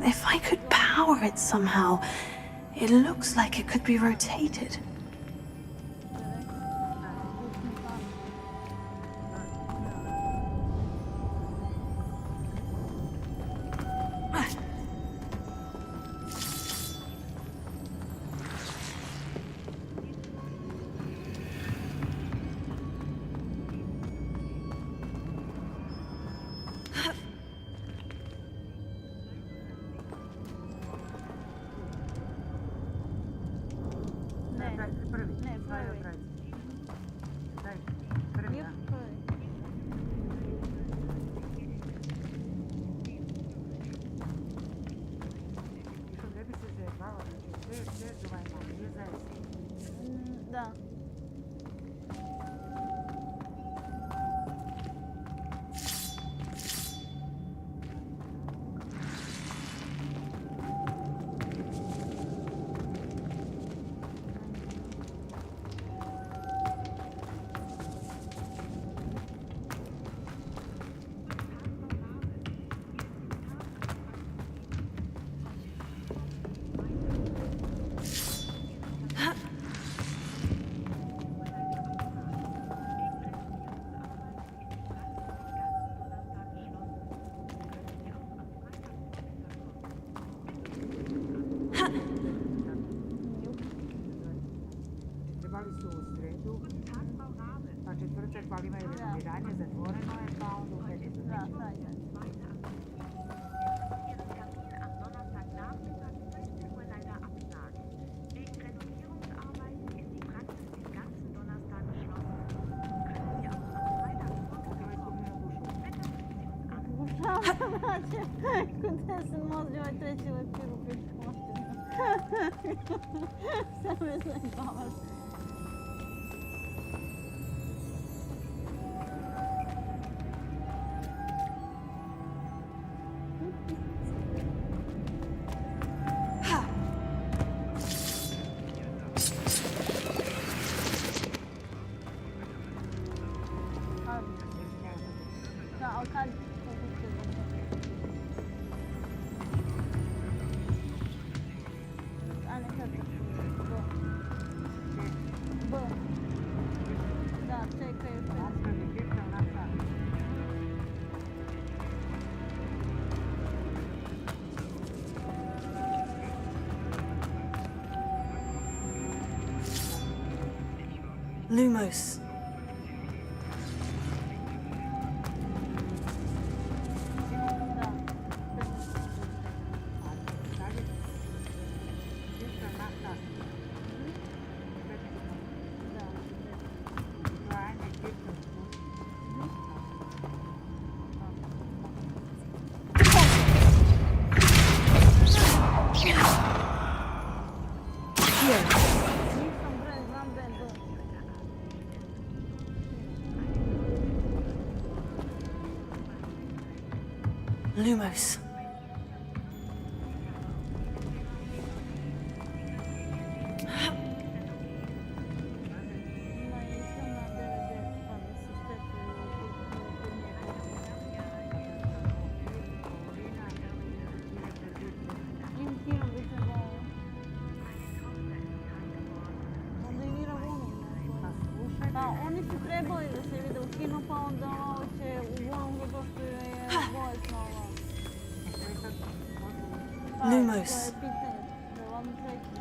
If I could power it somehow, it looks like it could be rotated. Da. Când sunt moc, eu ai trece la pirul pe școate. Să vezi la imamas. Lumos. Lumos. Da, oni su trebali da se vide u kinu, pa onda ovo će u onom zato što je bolesna ova. Lumos. To je pitanje, da vam treći.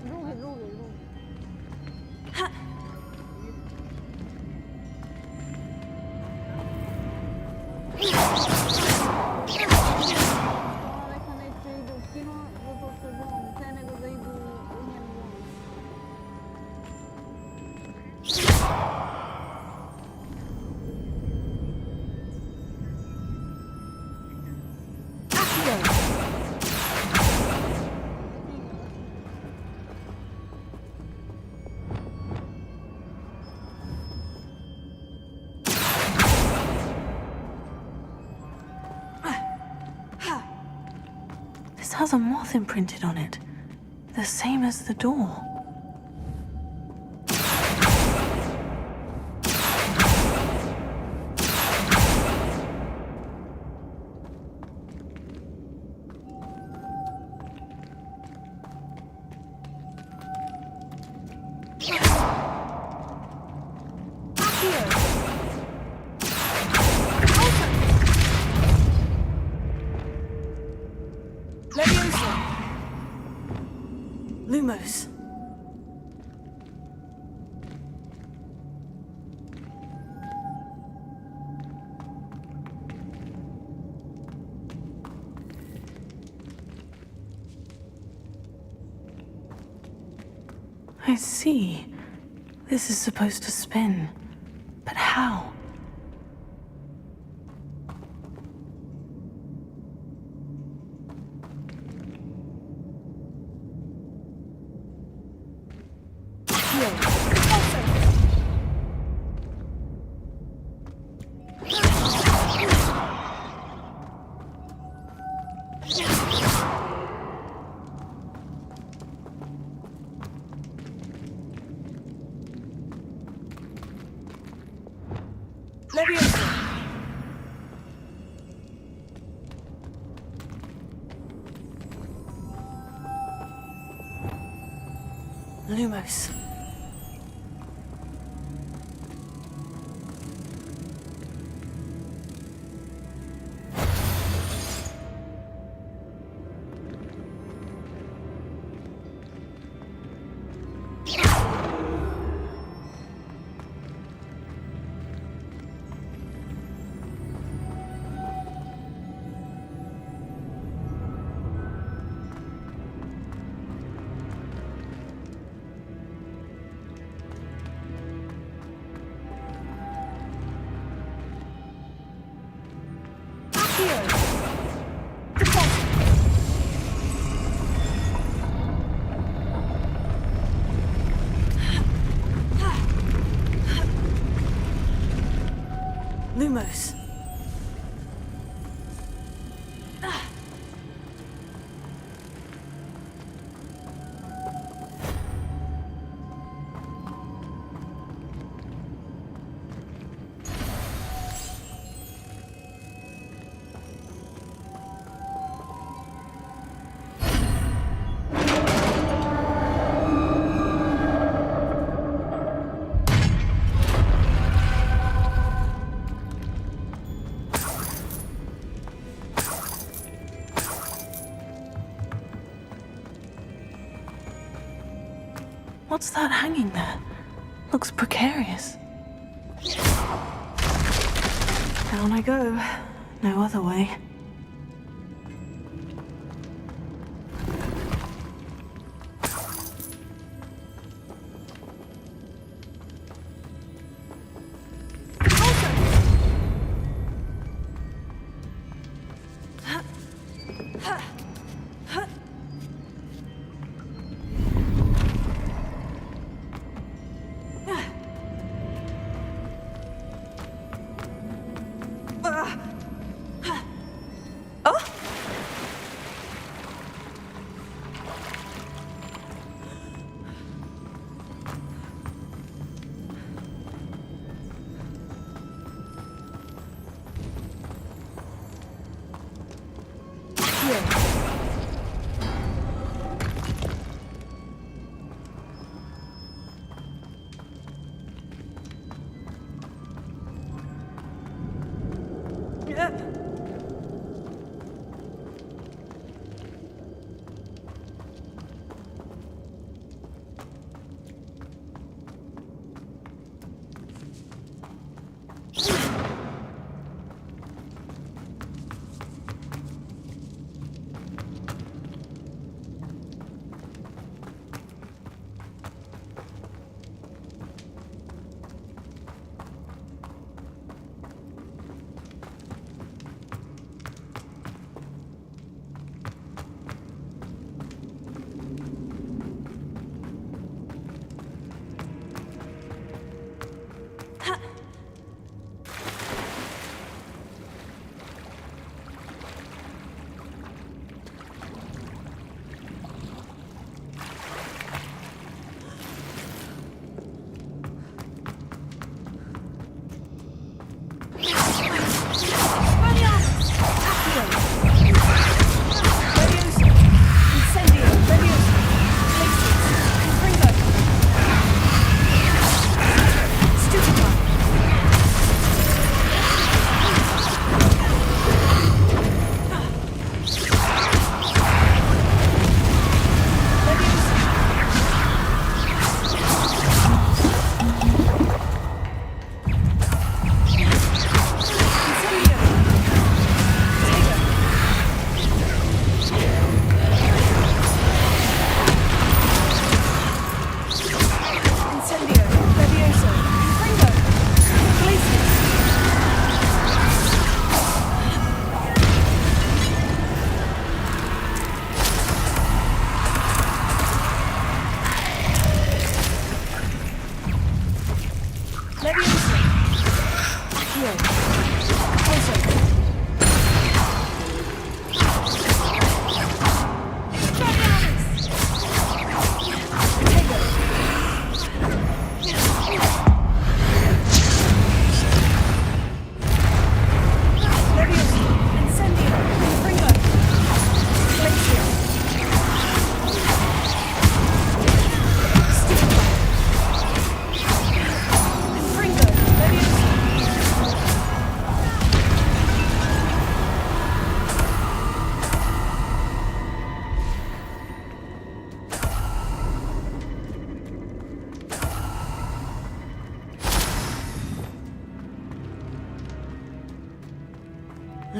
Drugi. Ona rekla neće idu u kino zato što je bolnice, nego da idu u njenu bolnicu. This has a moth imprinted on it, the same as the door. Leviosa! Lumos. I see. This is supposed to spin. But how? Lumos. Lumos. What's that hanging there? Looks precarious. Down I go. No other way.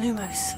Lumos.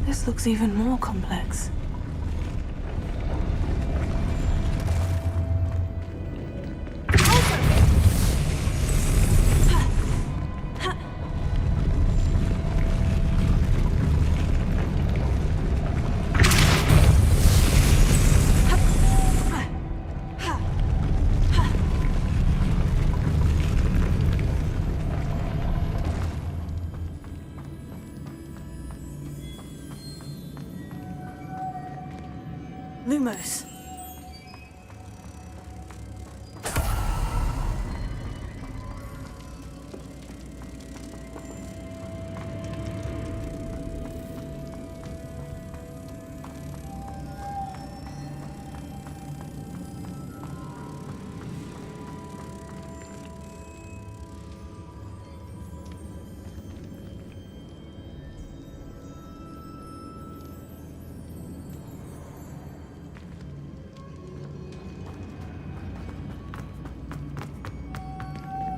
This looks even more complex. Lumos.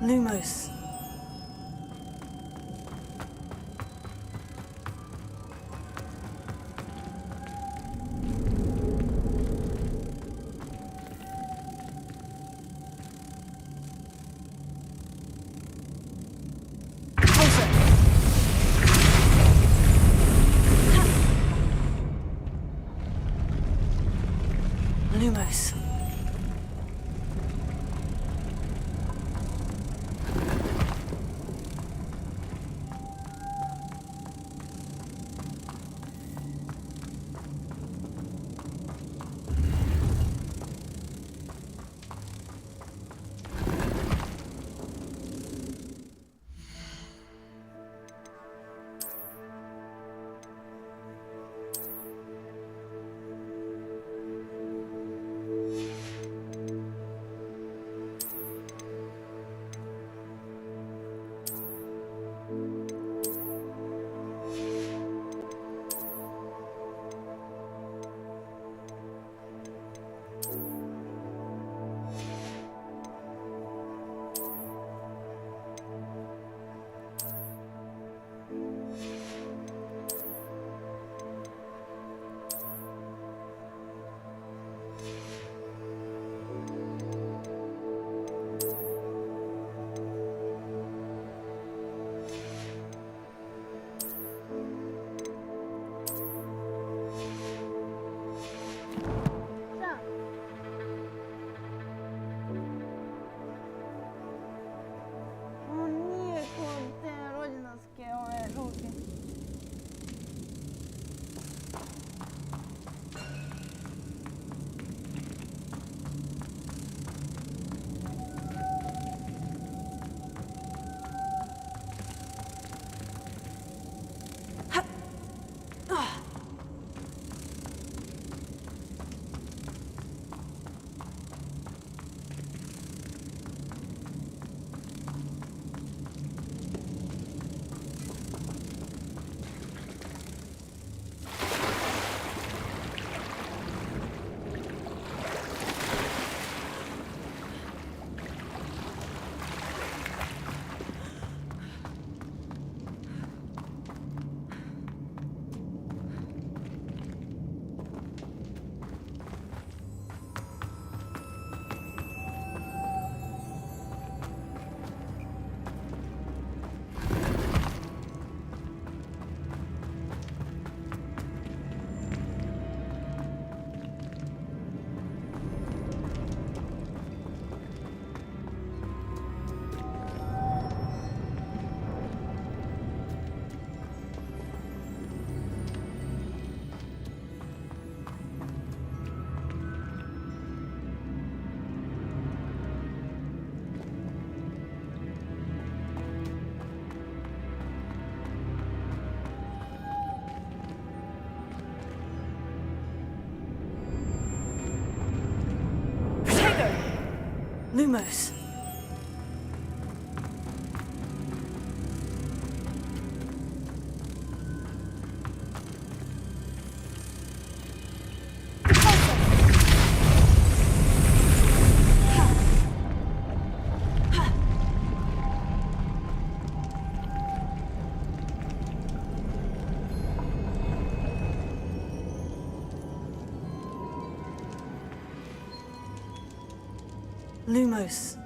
Lumos. Lumos. Lumos. Lumos.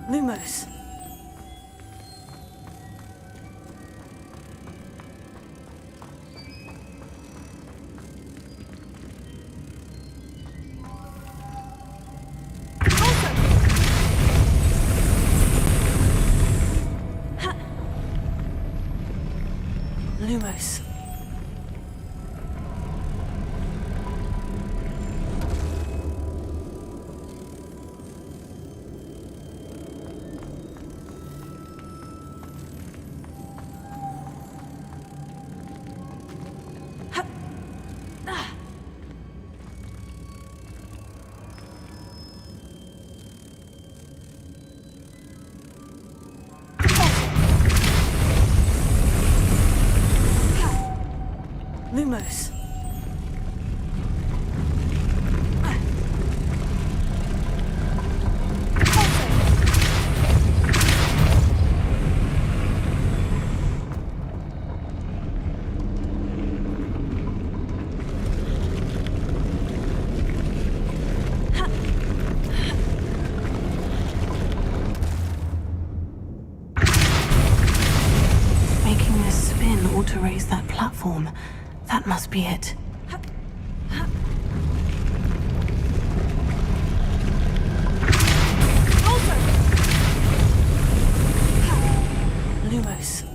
Lumos. Lumos. Lumos. Making this spin ought to raise that platform. That must be it. Lumos.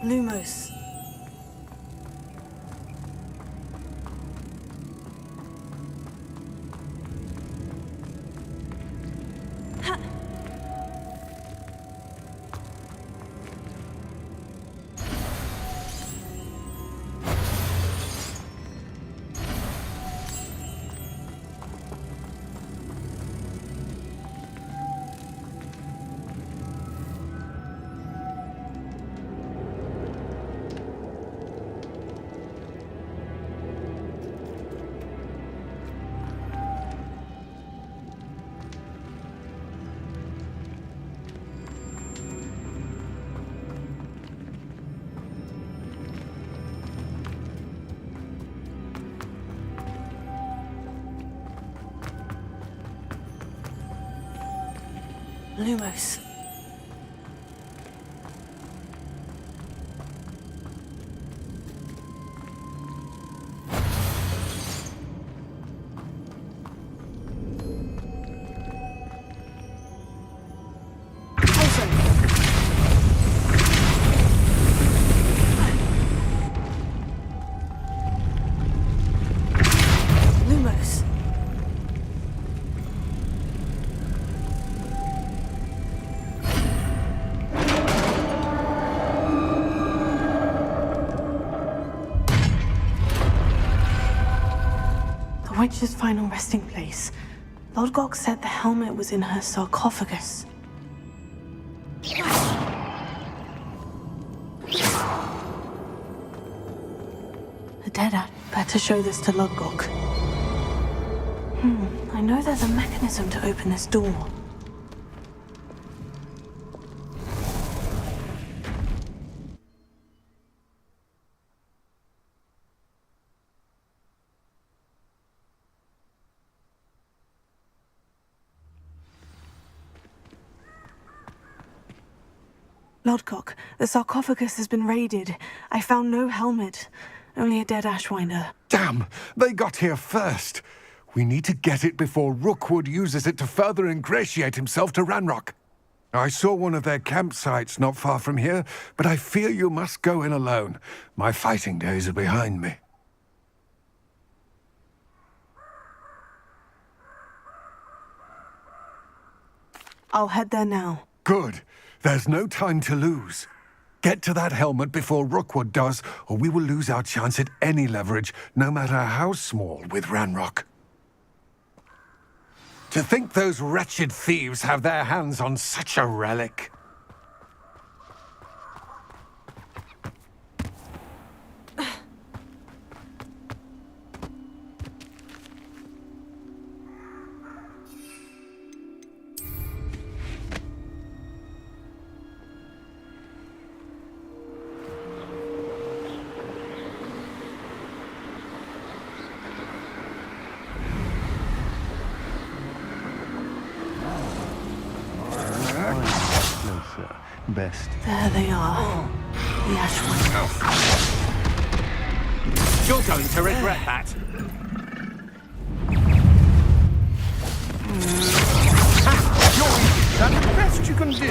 Lumos. Lumos. Lumos. Witch's final resting place. Lodgok said the helmet was in her sarcophagus. Adeda, better show this to Lodgok. I know there's a mechanism to open this door. Lodgok, the sarcophagus has been raided. I found no helmet, only a dead ashwinder. Damn! They got here first. We need to get it before Rookwood uses it to further ingratiate himself to Ranrock. I saw one of their campsites not far from here, but I fear you must go in alone. My fighting days are behind me. I'll head there now. Good. There's no time to lose. Get to that helmet before Rookwood does, or we will lose our chance at any leverage, no matter how small, with Ranrock. To think those wretched thieves have their hands on such a relic. Best. There they are. The ashwinders. You're going to regret that. You're easy. That's the best you can do.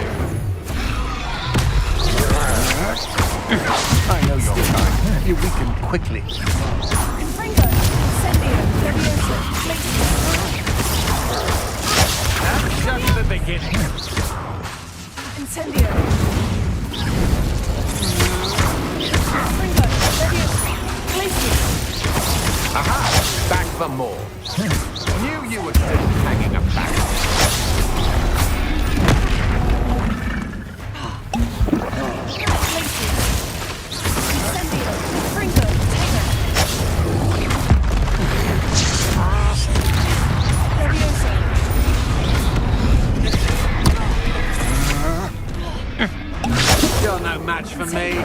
I know you're kind. You weaken quickly. Confringo, Incendio, Leviosa, That's just the beginning. Incendio. Confringo, Leviosa, Glacius. Aha! Back for more. Knew you were still hanging about. You're no match for me.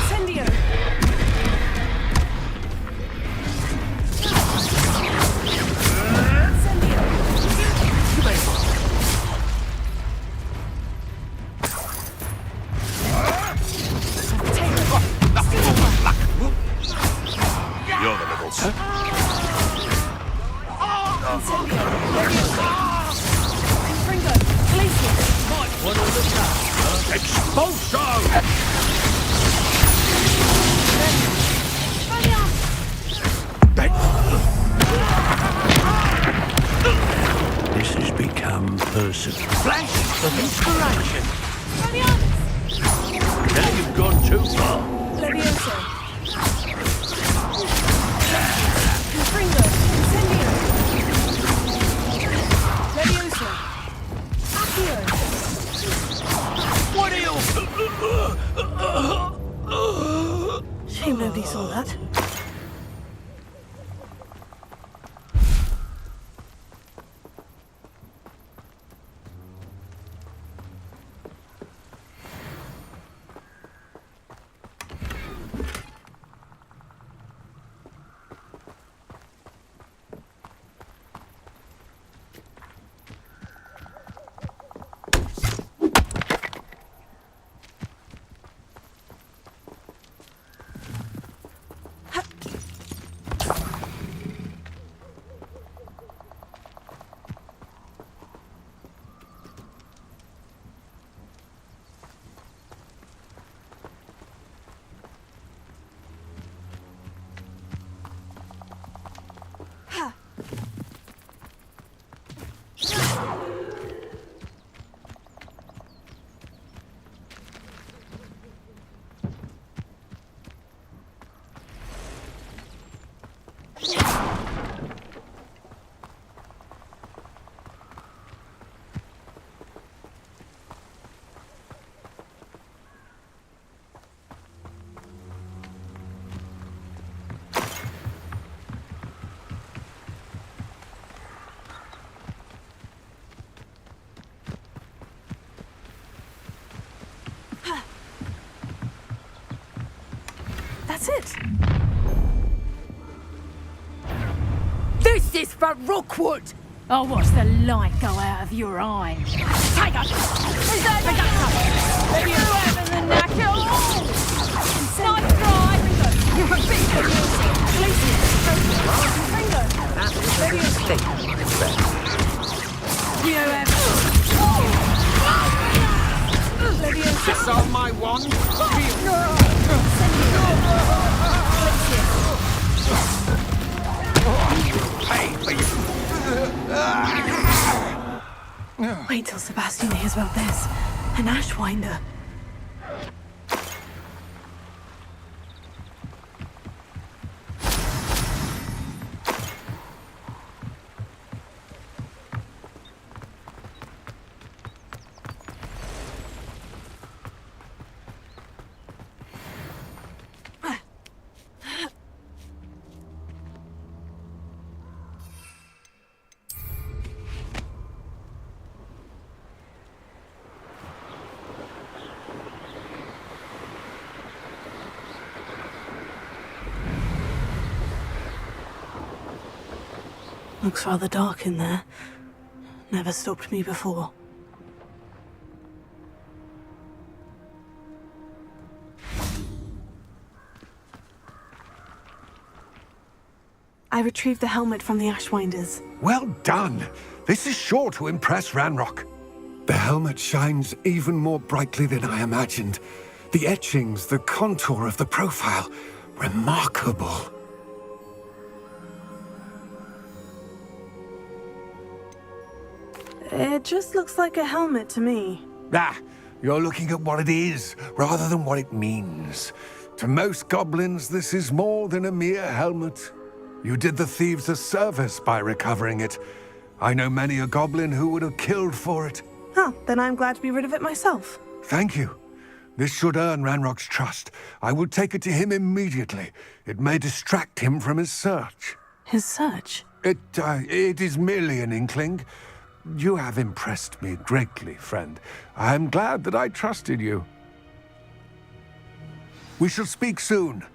Incendio. You're the little Confringo, Glacius. Might want to look up. Expulsion! This has become personal. Flash of inspiration. Now you've gone too far. Leviosa. Confringo, Incendio. Leviosa. Accio. What are you? Shame nobody saw that. That's it. This is for Rookwood! I'll watch the light go out of your eye. Take us! Is that the Have you having the knack at all? Nice try! You're a bit of music. You have... Disarm my wand. Wait till Sebastian hears about this. An Ashwinder. Looks rather dark in there. Never stopped me before. I retrieved the helmet from the Ashwinders. Well done. This is sure to impress Ranrock. The helmet shines even more brightly than I imagined. The etchings, the contour of the profile. Remarkable. It just looks like a helmet to me. Ah, you're looking at what it is, rather than what it means. To most goblins, this is more than a mere helmet. You did the thieves a service by recovering it. I know many a goblin who would have killed for it. Huh, then I'm glad to be rid of it myself. Thank you. This should earn Ranrock's trust. I will take it to him immediately. It may distract him from his search. His search? It is merely an inkling. You have impressed me greatly, friend. I am glad that I trusted you. We shall speak soon.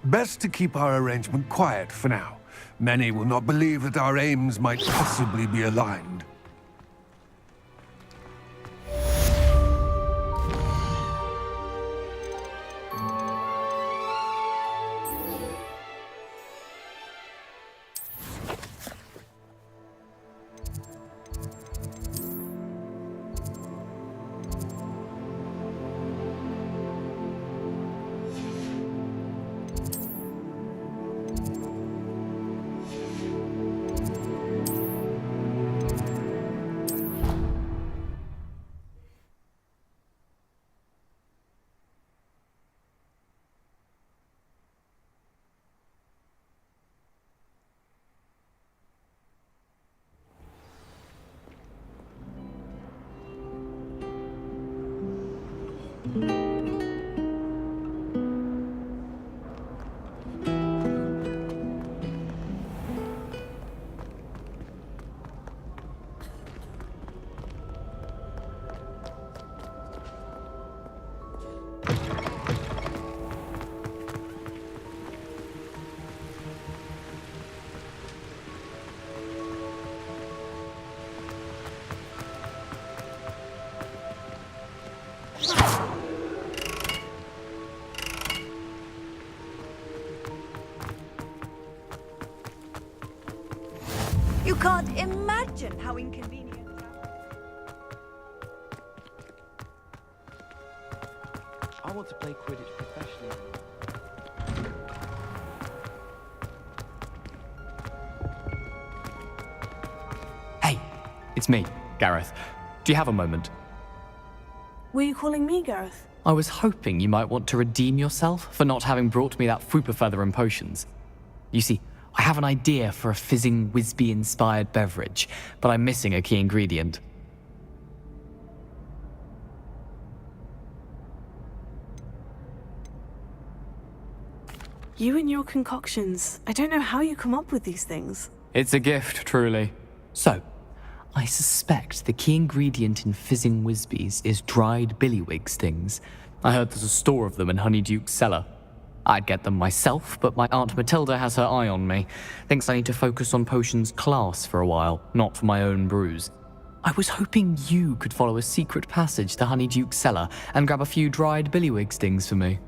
Best to keep our arrangement quiet for now. Many will not believe that our aims might possibly be aligned. You can't imagine how inconvenient. I want to play Quidditch professionally. Hey, it's me, Gareth. Do you have a moment? Were you calling me, Gareth? I was hoping you might want to redeem yourself for not having brought me that Fooper feather and potions. You see, I have an idea for a fizzing Wisby-inspired beverage, but I'm missing a key ingredient. You and your concoctions. I don't know how you come up with these things. It's a gift, truly. So, I suspect the key ingredient in fizzing Wisbies is dried billywig stings. I heard there's a store of them in Honeyduke's cellar. I'd get them myself, but my Aunt Matilda has her eye on me. Thinks I need to focus on potions class for a while, not for my own brews. I was hoping you could follow a secret passage to Honeyduke's cellar and grab a few dried billywig stings for me.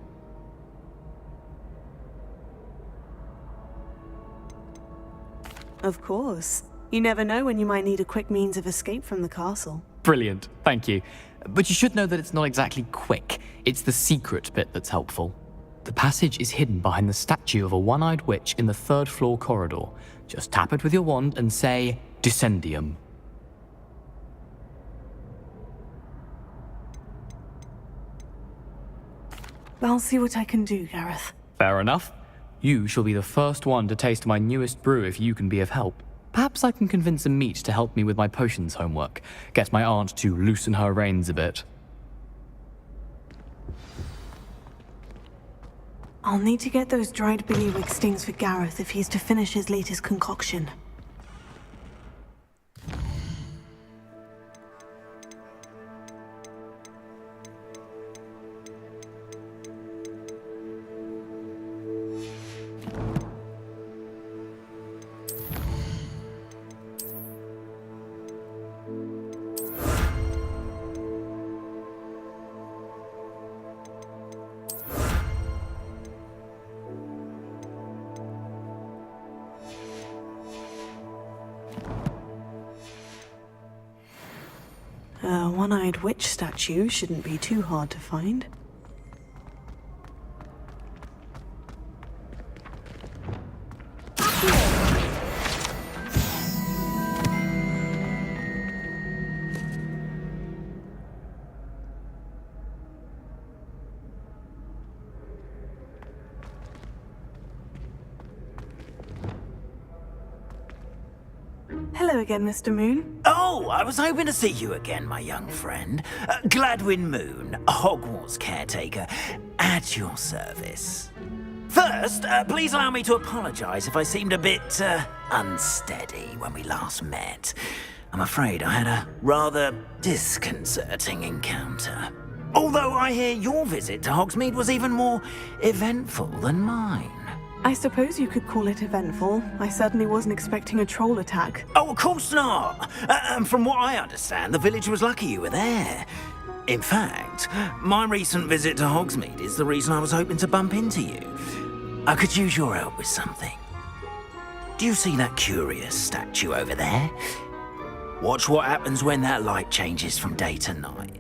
Of course. You never know when you might need a quick means of escape from the castle. Brilliant, thank you. But you should know that it's not exactly quick. It's the secret bit that's helpful. The passage is hidden behind the statue of a one-eyed witch in the 3rd floor corridor. Just tap it with your wand and say, Descendium. I'll see what I can do, Gareth. Fair enough. You shall be the first one to taste my newest brew if you can be of help. Perhaps I can convince a meat to help me with my potions homework. Get my aunt to loosen her reins a bit. I'll need to get those dried billywig stings for Gareth if he's to finish his latest concoction. A one-eyed witch statue shouldn't be too hard to find. Hello again, Mr. Moon. Oh, I was hoping to see you again, my young friend. Gladwin Moon, Hogwarts caretaker, at your service. First, please allow me to apologize if I seemed a bit unsteady when we last met. I'm afraid I had a rather disconcerting encounter. Although I hear your visit to Hogsmeade was even more eventful than mine. I suppose you could call it eventful. I certainly wasn't expecting a troll attack. Oh, of course not. And from what I understand, the village was lucky you were there. In fact, my recent visit to Hogsmeade is the reason I was hoping to bump into you. I could use your help with something. Do you see that curious statue over there? Watch what happens when that light changes from day to night.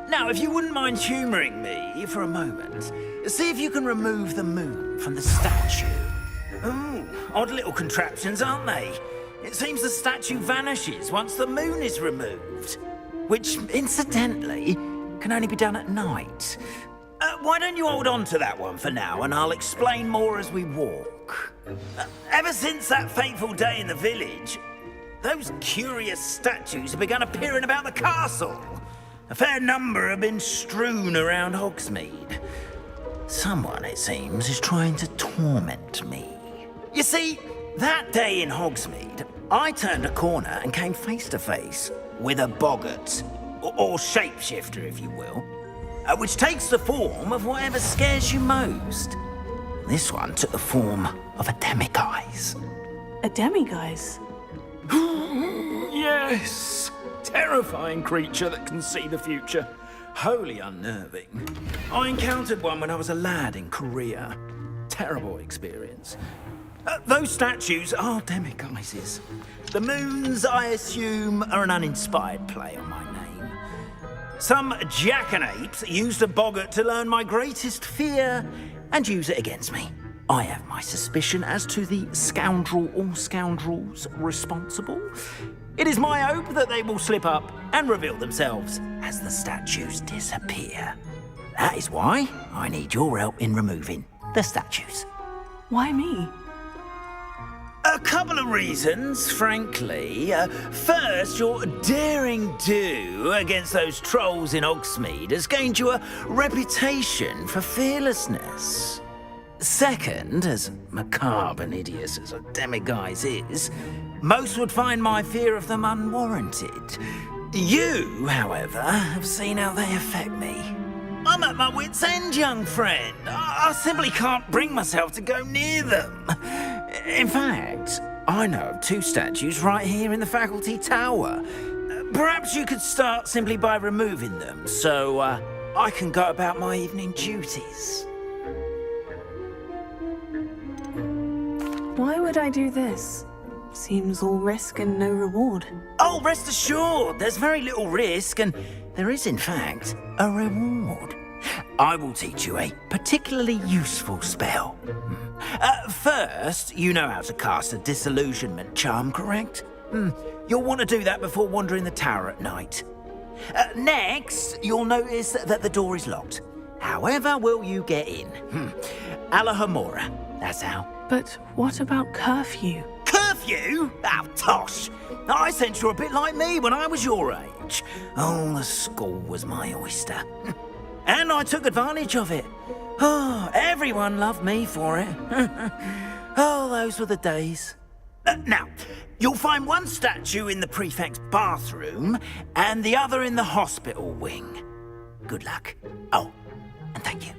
Now, if you wouldn't mind humouring me for a moment, see if you can remove the moon from the statue. Ooh, odd little contraptions, aren't they? It seems the statue vanishes once the moon is removed, which, incidentally, can only be done at night. Why don't you hold on to that one for now, and I'll explain more as we walk. Ever since that fateful day in the village, those curious statues have begun appearing about the castle. A fair number have been strewn around Hogsmeade. Someone, it seems, is trying to torment me. You see, that day in Hogsmeade, I turned a corner and came face to face with a boggart, or shapeshifter, if you will, which takes the form of whatever scares you most. This one took the form of a demiguise. A demiguise? Yes! Terrifying creature that can see the future. Wholly unnerving. I encountered one when I was a lad in Korea. Terrible experience. Those statues are demiguises. The moons, I assume, are an uninspired play on my name. Some jackanapes used a boggart to learn my greatest fear and use it against me. I have my suspicion as to the scoundrel or scoundrels responsible. It is my hope that they will slip up and reveal themselves as the statues disappear. That is why I need your help in removing the statues. Why me? A couple of reasons, frankly. First, your daring do against those trolls in Hogsmeade has gained you a reputation for fearlessness. Second, as macabre and hideous as a demiguise is, most would find my fear of them unwarranted. You, however, have seen how they affect me. I'm at my wit's end, young friend. I simply can't bring myself to go near them. In fact, I know of 2 statues right here in the faculty tower. Perhaps you could start simply by removing them, so I can go about my evening duties. Why would I do this? Seems all risk and no reward. Oh, rest assured, there's very little risk, and there is, in fact, a reward. I will teach you a particularly useful spell. First, you know how to cast a disillusionment charm, correct? You'll want to do that before wandering the tower at night. Next, you'll notice that the door is locked. However will you get in? Alahomora, that's how. But what about curfew? Curfew? Oh, tosh. I sense you're a bit like me when I was your age. Oh, the school was my oyster. And I took advantage of it. Oh, everyone loved me for it. Oh, those were the days. Now, you'll find one statue in the prefect's bathroom and the other in the hospital wing. Good luck. Oh, and thank you.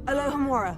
Alohomora.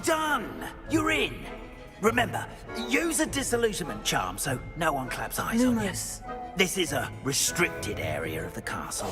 done! You're in! Remember, use a disillusionment charm so no one claps eyes on you. This is a restricted area of the castle.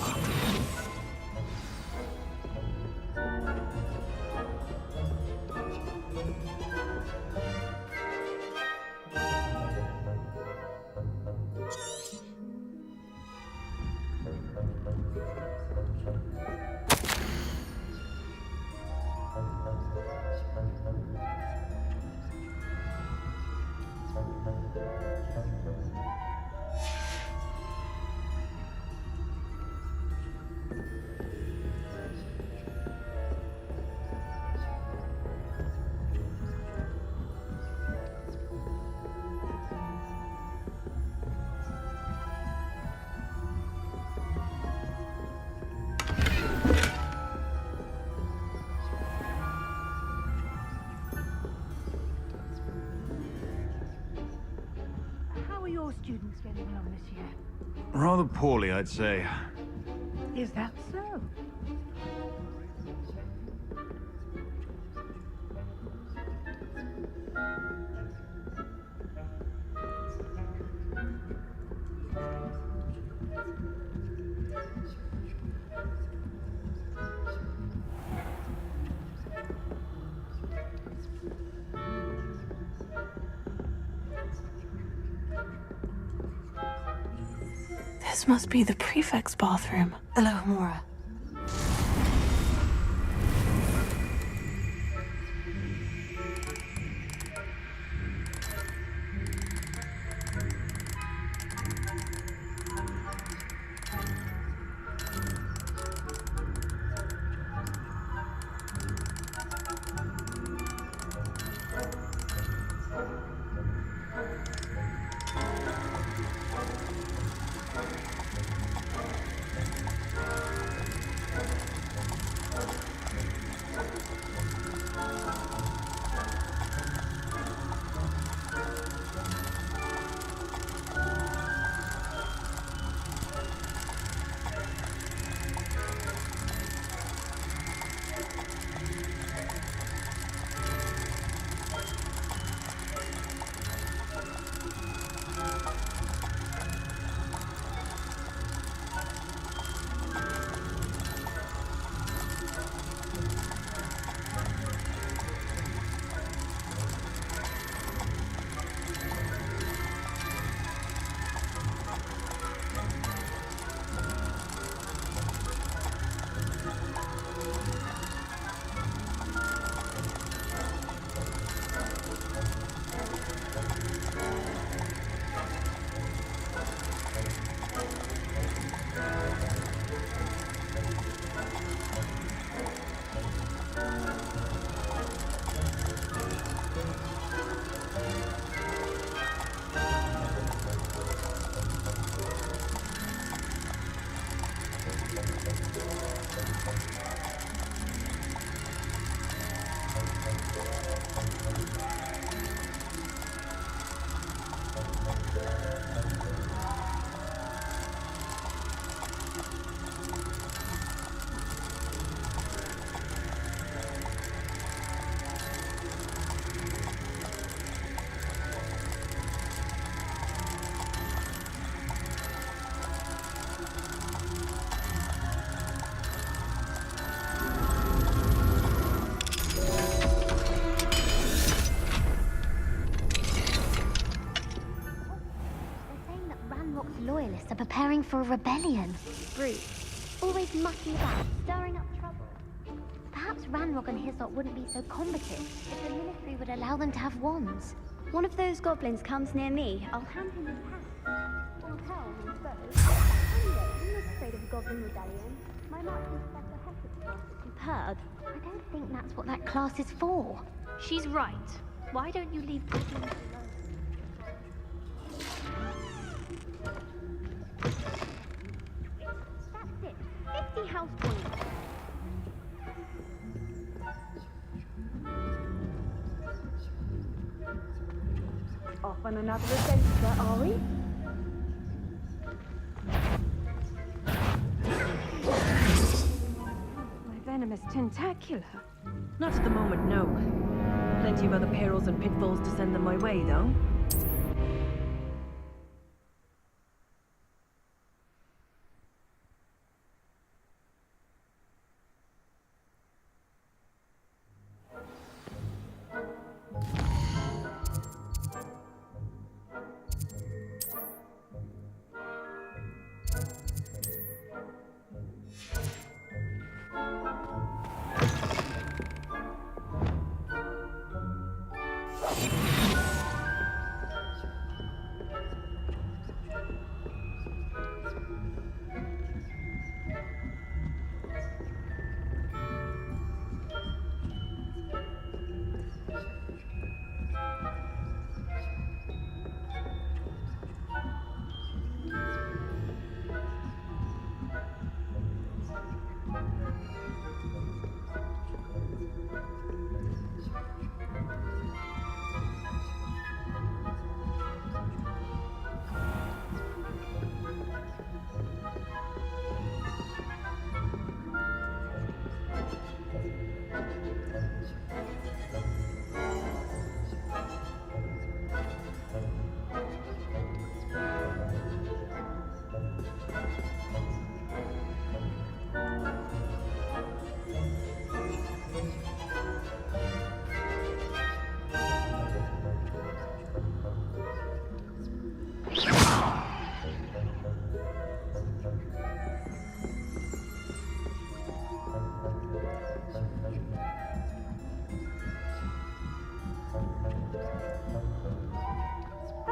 How are your students getting along this year? Rather poorly, I'd say. Is that so? This must be the prefect's bathroom. Alohomora. Loyalists are preparing for a rebellion. Brute. Always mucking about, stirring up trouble. Perhaps Ranrock and his lot wouldn't be so combative if the military would allow them to have wands. One of those goblins comes near me, I'll hand him his hat. Or tell him both. Anyway, I'm not afraid of a goblin rebellion. My marching Professor Hector's class is superb. I don't think that's what that class is for. She's right. Why don't you leave goblins alone? That's it. 50 house points. Off on another adventure, are we? My venomous tentacular. Not at the moment, no. Plenty of other perils and pitfalls to send them my way, though.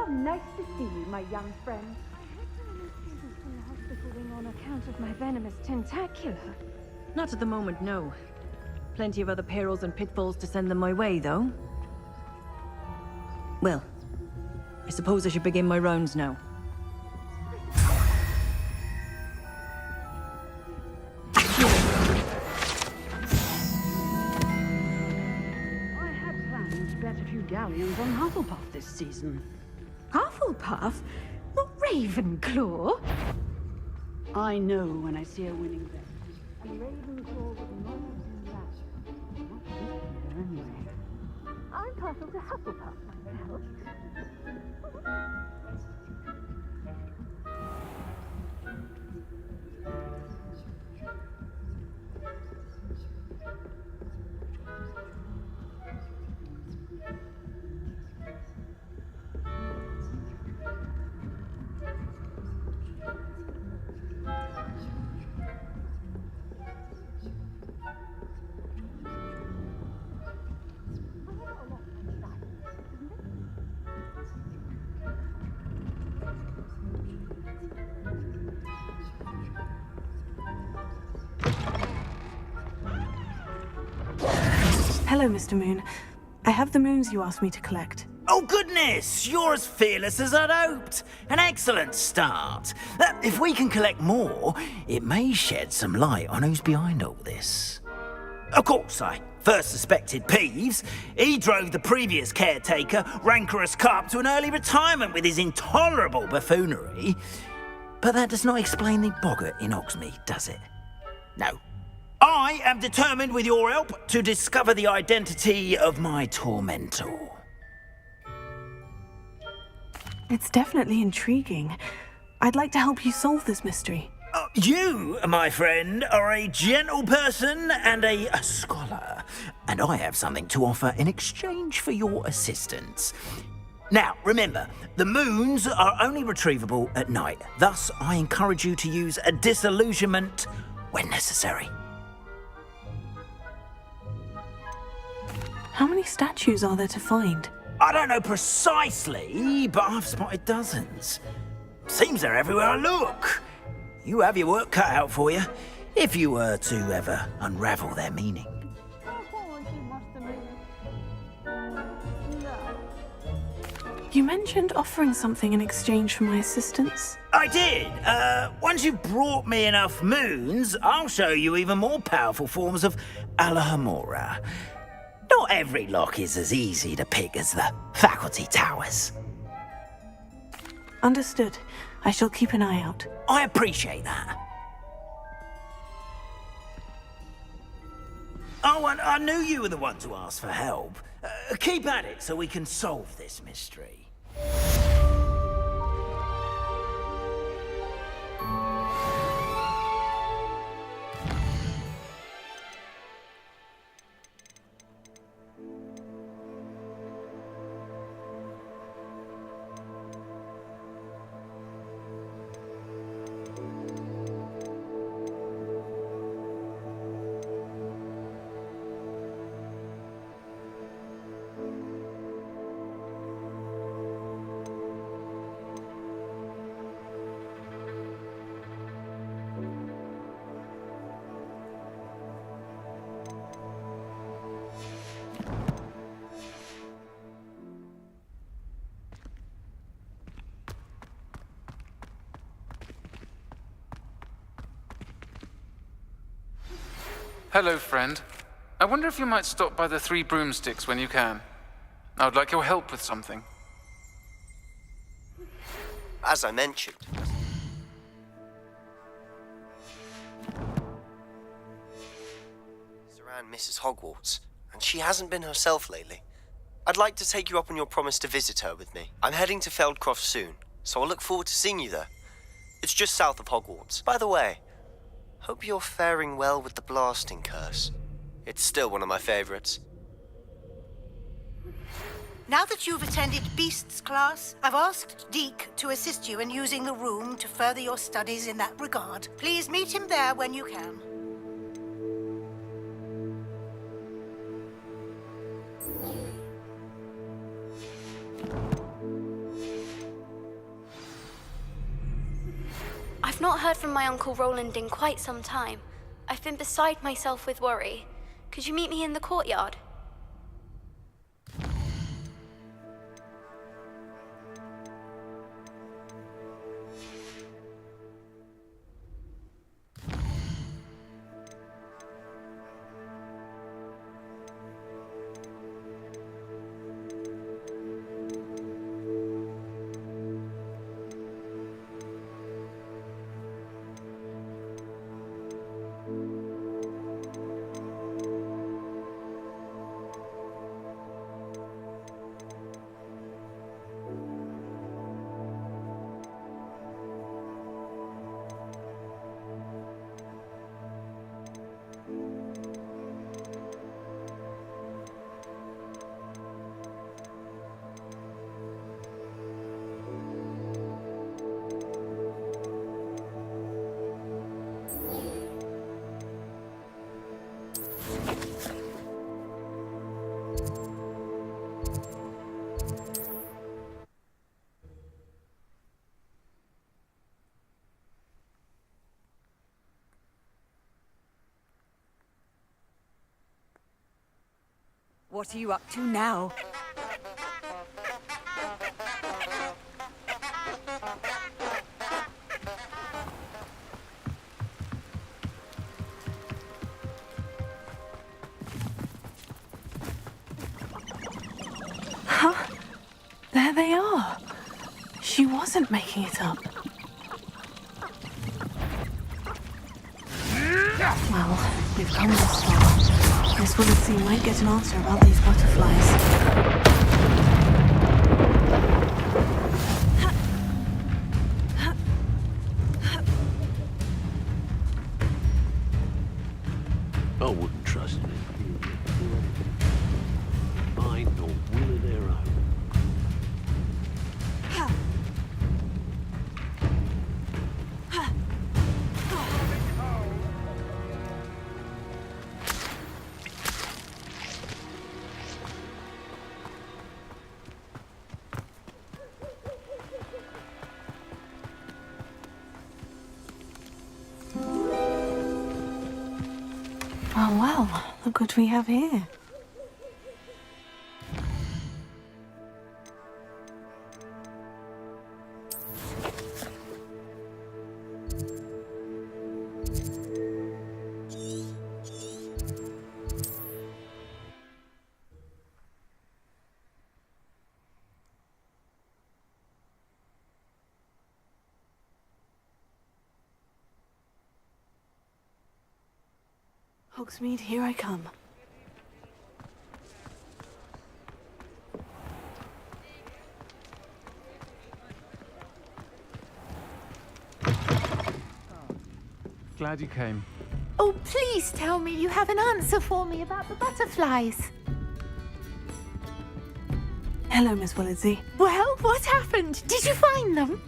Nice to see you, my young friend. I had to remove patients from the hospital wing on account of my venomous tentacular. Not at the moment, no. Plenty of other perils and pitfalls to send them my way, though. Well, I suppose I should begin my rounds now. I had planned to bet a few galleons on Hufflepuff this season. Hufflepuff? Not Ravenclaw? I know when I see a winning bet. And Ravenclaw would not do that. Not this year, anyway. I'm partial to Hufflepuff myself. Hello, Mr. Moon. I have the moons you asked me to collect. Oh, goodness! You're as fearless as I'd hoped. An excellent start. If we can collect more, it may shed some light on who's behind all this. Of course, I first suspected Peeves. He drove the previous caretaker, Rancorous Carp, to an early retirement with his intolerable buffoonery. But that does not explain the boggart in Hogsmeade, does it? No. I am determined, with your help, to discover the identity of my tormentor. It's definitely intriguing. I'd like to help you solve this mystery. You, my friend, are a gentle person and a scholar, and I have something to offer in exchange for your assistance. Now, remember, the moons are only retrievable at night. Thus, I encourage you to use a disillusionment when necessary. How many statues are there to find? I don't know precisely, but I've spotted dozens. Seems they're everywhere I look. You have your work cut out for you, if you were to ever unravel their meaning. You mentioned offering something in exchange for my assistance. I did. Once you've brought me enough moons, I'll show you even more powerful forms of Alohomora. Not every lock is as easy to pick as the faculty towers. Understood. I shall keep an eye out. I appreciate that. Oh, and I knew you were the one to ask for help. Keep at it so we can solve this mystery. Hello, friend. I wonder if you might stop by the Three Broomsticks when you can. I would like your help with something. As I mentioned, it's around Mrs. Hogwarts, and she hasn't been herself lately. I'd like to take you up on your promise to visit her with me. I'm heading to Feldcroft soon, so I'll look forward to seeing you there. It's just south of Hogwarts. By the way, hope you're faring well with the blasting curse. It's still one of my favorites. Now that you've attended Beasts class, I've asked Deke to assist you in using the room to further your studies in that regard. Please meet him there when you can. I've not heard from my Uncle Roland in quite some time. I've been beside myself with worry. Could you meet me in the courtyard? What are you up to now? Huh? There they are. She wasn't making it up. Well, we've come this far. Miss Willitsey might get an answer about these butterflies. I wouldn't trust anything. Mind or will of their own. Oh well, look what we have here. Hogsmeade, here I come. glad you came. Oh, please tell me you have an answer for me about the butterflies. Hello, Miss Willardsey. Well, what happened? Did you find them?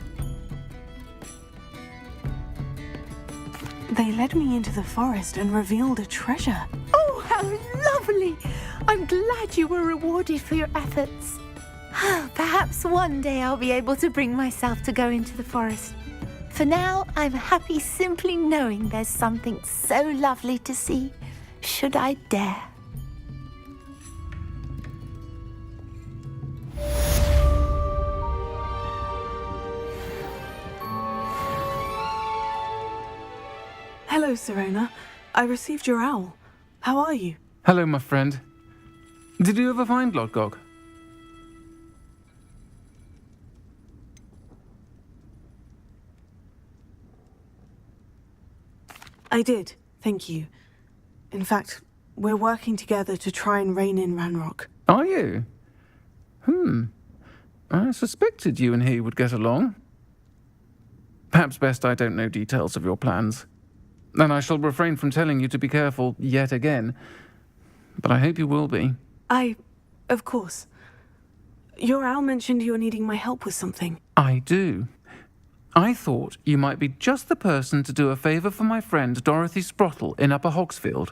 They led me into the forest and revealed a treasure. Oh, how lovely! I'm glad you were rewarded for your efforts. Perhaps one day I'll be able to bring myself to go into the forest. For now, I'm happy simply knowing there's something so lovely to see, should I dare. Hello, Sirona. I received your owl. How are you? Hello, my friend. Did you ever find Lodgok? I did, thank you. In fact, we're working together to try and rein in Ranrock. Are you? I suspected you and he would get along. Perhaps best I don't know details of your plans. And I shall refrain from telling you to be careful yet again. But I hope you will be. Of course. Your owl mentioned you're needing my help with something. I do. I thought you might be just the person to do a favour for my friend Dorothy Sprottle in Upper Hogsfield.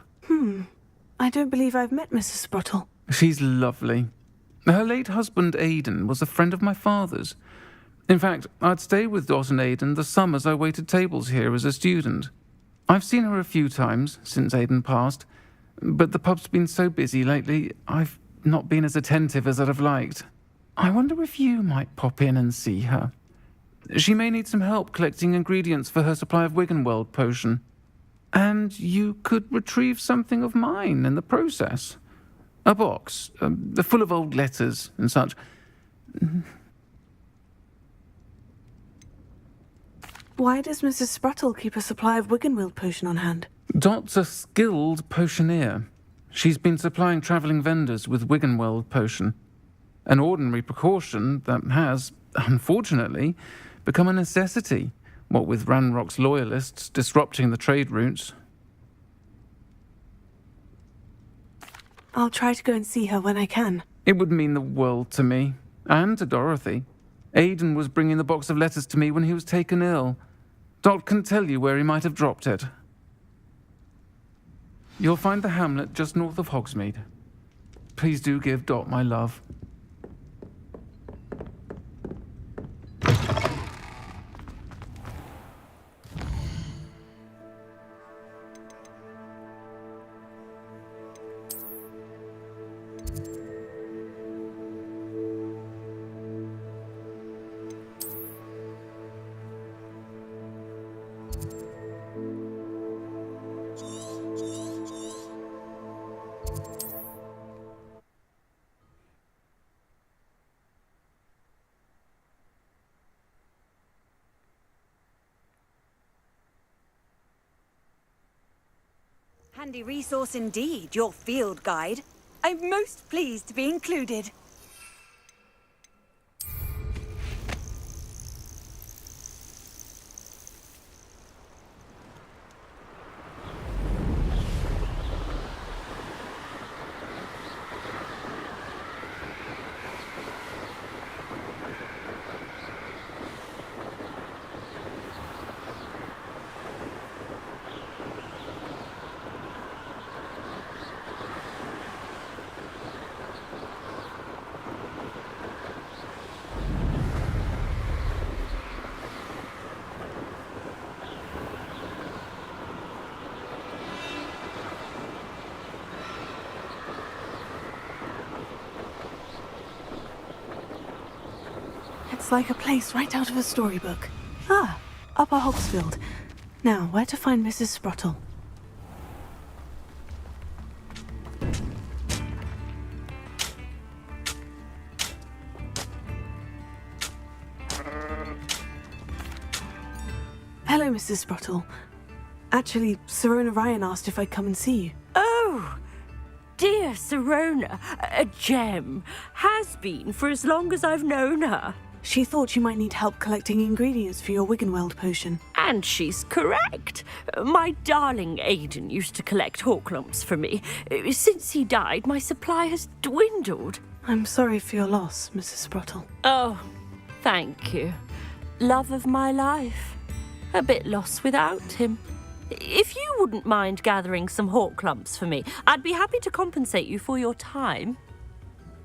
I don't believe I've met Mrs. Sprottle. She's lovely. Her late husband Aidan was a friend of my father's. In fact, I'd stay with Dot and Aidan the summers I waited tables here as a student. I've seen her a few times since Aidan passed, but the pub's been so busy lately, I've not been as attentive as I'd have liked. I wonder if you might pop in and see her. She may need some help collecting ingredients for her supply of Wiggenweld potion. And you could retrieve something of mine in the process. A box, full of old letters and such. Why does Mrs. Sprottle keep a supply of Wiggenweld potion on hand? Dot's a skilled potioneer. She's been supplying travelling vendors with Wiggenweld potion. An ordinary precaution that has, unfortunately, become a necessity, what with Ranrock's loyalists disrupting the trade routes. I'll try to go and see her when I can. It would mean the world to me, and to Dorothy. Aidan was bringing the box of letters to me when he was taken ill. Dot can tell you where he might have dropped it. You'll find the hamlet just north of Hogsmeade. Please do give Dot my love. Handy resource indeed, your field guide. I'm most pleased to be included. It's like a place right out of a storybook. Ah, Upper Hogsfield. Now, where to find Mrs. Sprottle? Hello, Mrs. Sprottle. Actually, Sirona Ryan asked if I'd come and see you. Oh, dear Sirona, a gem. Has been for as long as I've known her. She thought you might need help collecting ingredients for your Wiggenweld potion. And she's correct. My darling Aidan used to collect Horklumps for me. Since he died, my supply has dwindled. I'm sorry for your loss, Mrs. Sprottle. Oh, thank you. Love of my life. A bit lost without him. If you wouldn't mind gathering some Horklumps for me, I'd be happy to compensate you for your time.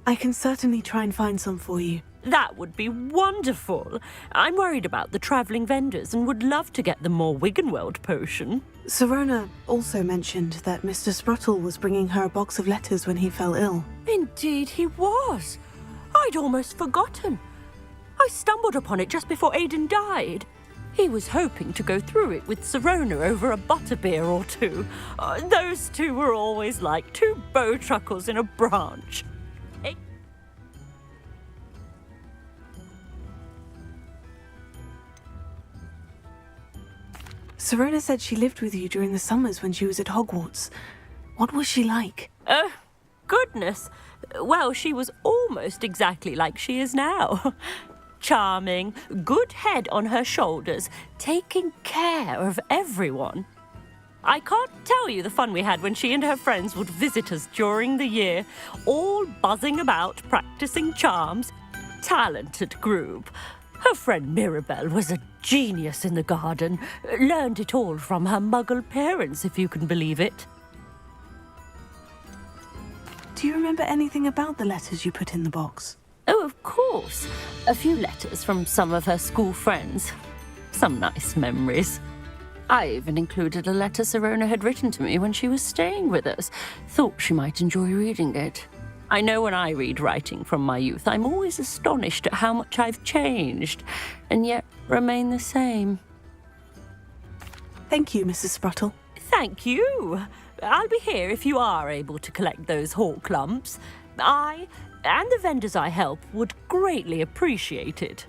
I can certainly try and find some for you. That would be wonderful. I'm worried about the travelling vendors and would love to get them more Wiggenweld potion. Sirona also mentioned that Mr. Sprottle was bringing her a box of letters when he fell ill. Indeed he was. I'd almost forgotten. I stumbled upon it just before Aidan died. He was hoping to go through it with Sirona over a butterbeer or two. Those two were always like two bowtruckles in a branch. Sirona said she lived with you during the summers when she was at Hogwarts. What was she like? Oh, goodness. Well, she was almost exactly like she is now. Charming, good head on her shoulders, taking care of everyone. I can't tell you the fun we had when she and her friends would visit us during the year, all buzzing about, practicing charms. Talented group. Her friend Mirabelle was a genius in the garden. Learned it all from her muggle parents, if you can believe it. Do you remember anything about the letters you put in the box? Oh, of course. A few letters from some of her school friends. Some nice memories. I even included a letter Sirona had written to me when she was staying with us. Thought she might enjoy reading it. I know when I read writing from my youth, I'm always astonished at how much I've changed, and yet remain the same. Thank you, Mrs. Sprottle. Thank you. I'll be here if you are able to collect those Horklumps. I, and the vendors I help, would greatly appreciate it.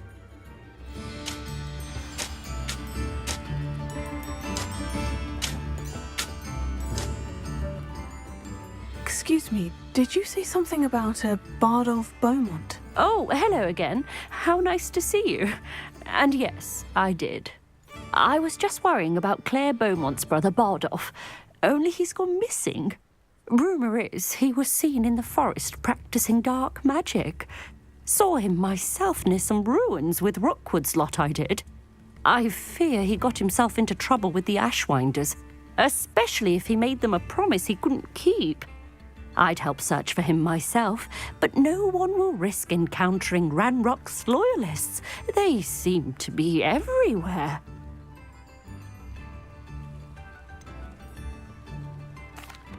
Excuse me, did you say something about a Bardolph Beaumont? Oh, hello again. How nice to see you. And yes, I did. I was just worrying about Claire Beaumont's brother Bardolph, only he's gone missing. Rumour is he was seen in the forest practicing dark magic. Saw him myself near some ruins with Rookwood's lot I did. I fear he got himself into trouble with the Ashwinders, especially if he made them a promise he couldn't keep. I'd help search for him myself, but no one will risk encountering Ranrock's loyalists. They seem to be everywhere.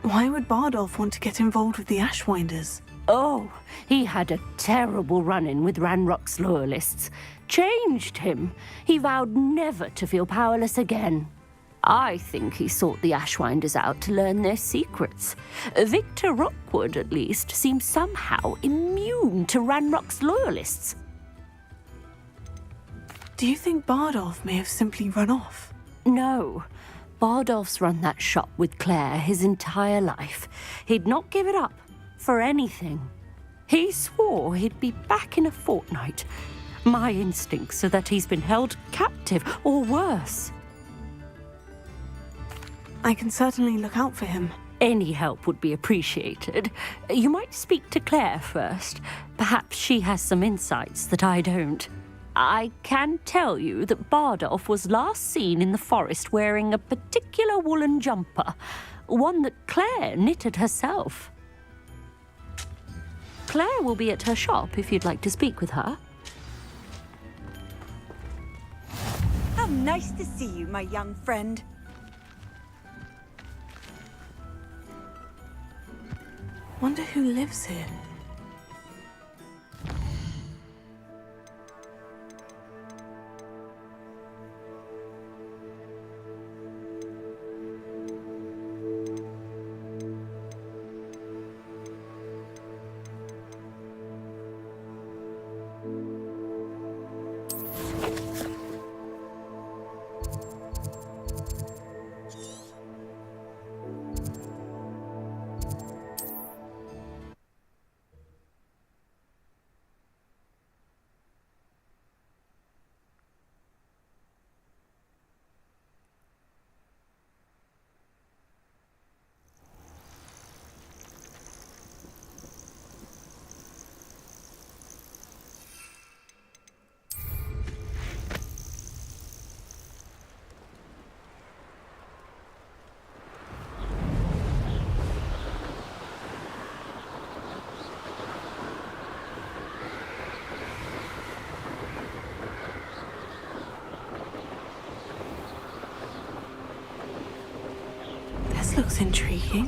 Why would Bardolph want to get involved with the Ashwinders? Oh, he had a terrible run-in with Ranrock's loyalists. Changed him. He vowed never to feel powerless again. I think he sought the Ashwinders out to learn their secrets. Victor Rookwood, at least, seems somehow immune to Ranrock's loyalists. Do you think Bardolph may have simply run off? No. Bardolph's run that shop with Claire his entire life. He'd not give it up for anything. He swore he'd be back in a fortnight. My instincts are that he's been held captive, or worse. I can certainly look out for him. Any help would be appreciated. You might speak to Claire first. Perhaps she has some insights that I don't. I can tell you that Bardolph was last seen in the forest wearing a particular woolen jumper, one that Claire knitted herself. Claire will be at her shop if you'd like to speak with her. How nice to see you, my young friend. Wonder who lives here. looks intriguing.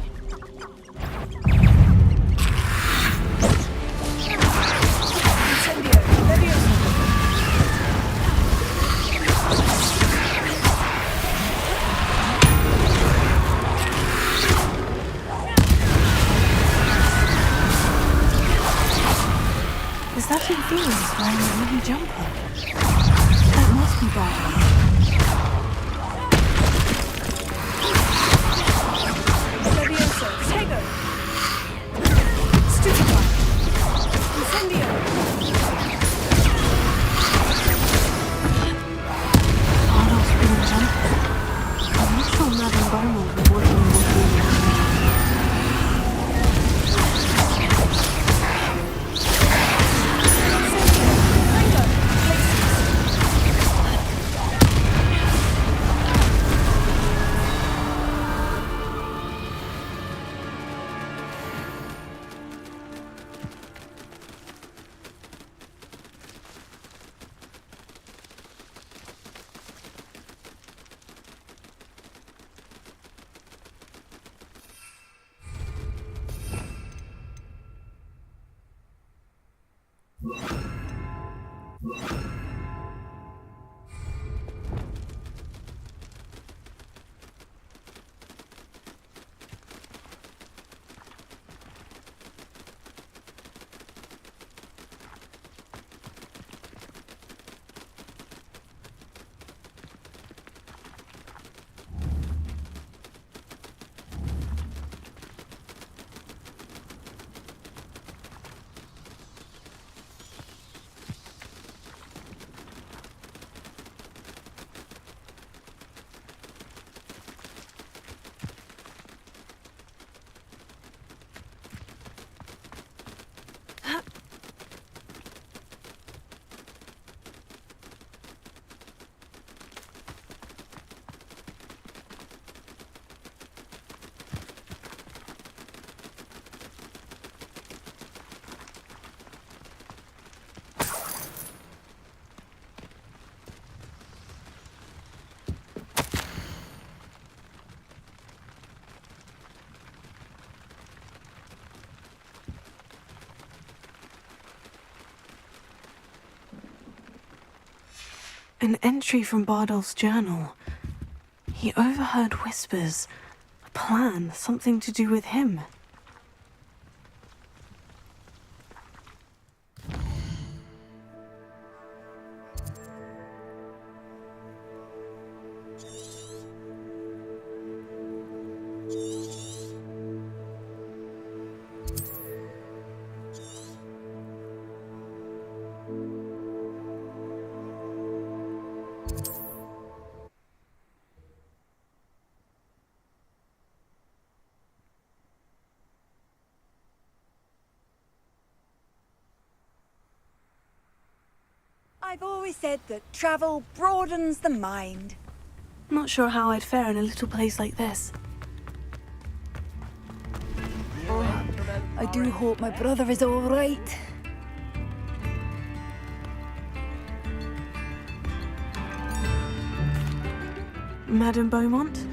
Is that Inferius wearing a wooden jumper? That must be Bardolph. Levioso, Tego! Stupefy! Incendio! Bardolph's wooden jumper. I'm not sure Madame Beaumont would want him to do that. An entry from Bardolph's journal. He overheard whispers. A plan, something to do with him. I've always said that travel broadens the mind. Not sure how I'd fare in a little place like this. Oh, I do hope my brother is all right. Madame Beaumont?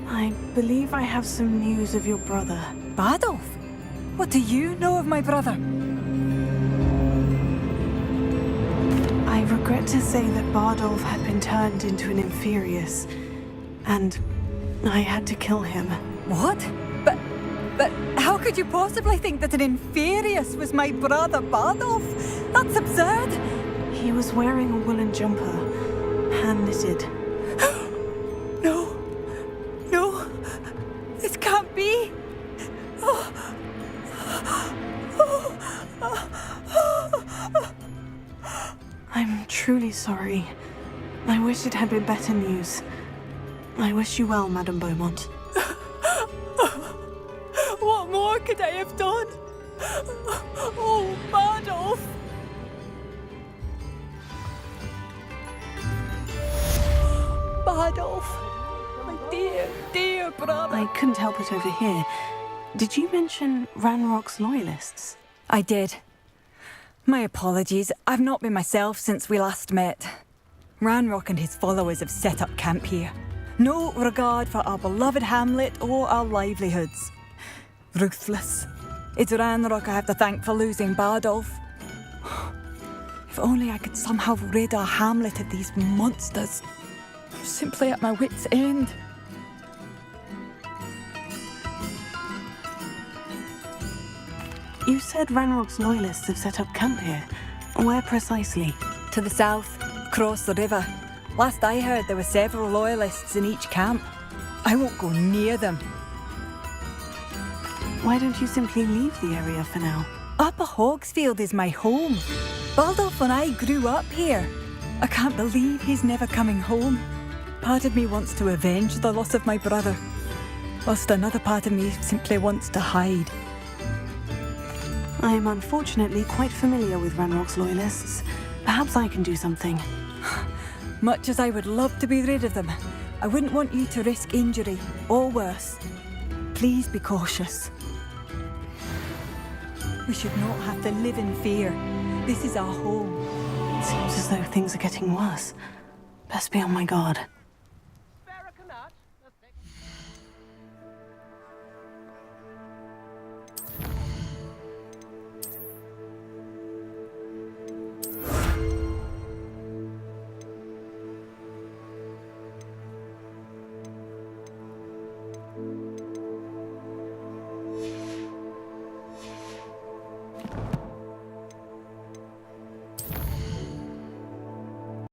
I believe I have some news of your brother. Bardolph? What do you know of my brother? I regret to say that Bardolph had been turned into an Inferius, and I had to kill him. What? But how could you possibly think that an Inferius was my brother Bardolph? That's absurd! He was wearing a woolen jumper, hand-knitted. No, this can't be. I'm truly sorry. I wish it had been better news. I wish you well, Madame Beaumont. What more could I have done? Oh, Bardolph! Bardolph! My dear, dear brother! I couldn't help it over here. Did you mention Ranrock's loyalists? I did. My apologies. I've not been myself since we last met. Ranrock and his followers have set up camp here. No regard for our beloved hamlet or our livelihoods. Ruthless. It's Ranrock I have to thank for losing Bardolph. If only I could somehow rid our hamlet of these monsters. I'm simply at my wit's end. You said Ranrock's loyalists have set up camp here. Where precisely? To the south, across the river. Last I heard, there were several loyalists in each camp. I won't go near them. Why don't you simply leave the area for now? Upper Hogsfield is my home. Baldolph and I grew up here. I can't believe he's never coming home. Part of me wants to avenge the loss of my brother, whilst another part of me simply wants to hide. I am unfortunately quite familiar with Ranrock's loyalists. Perhaps I can do something. Much as I would love to be rid of them, I wouldn't want you to risk injury, or worse. Please be cautious. We should not have to live in fear. This is our home. Seems as though things are getting worse. Best be on my guard.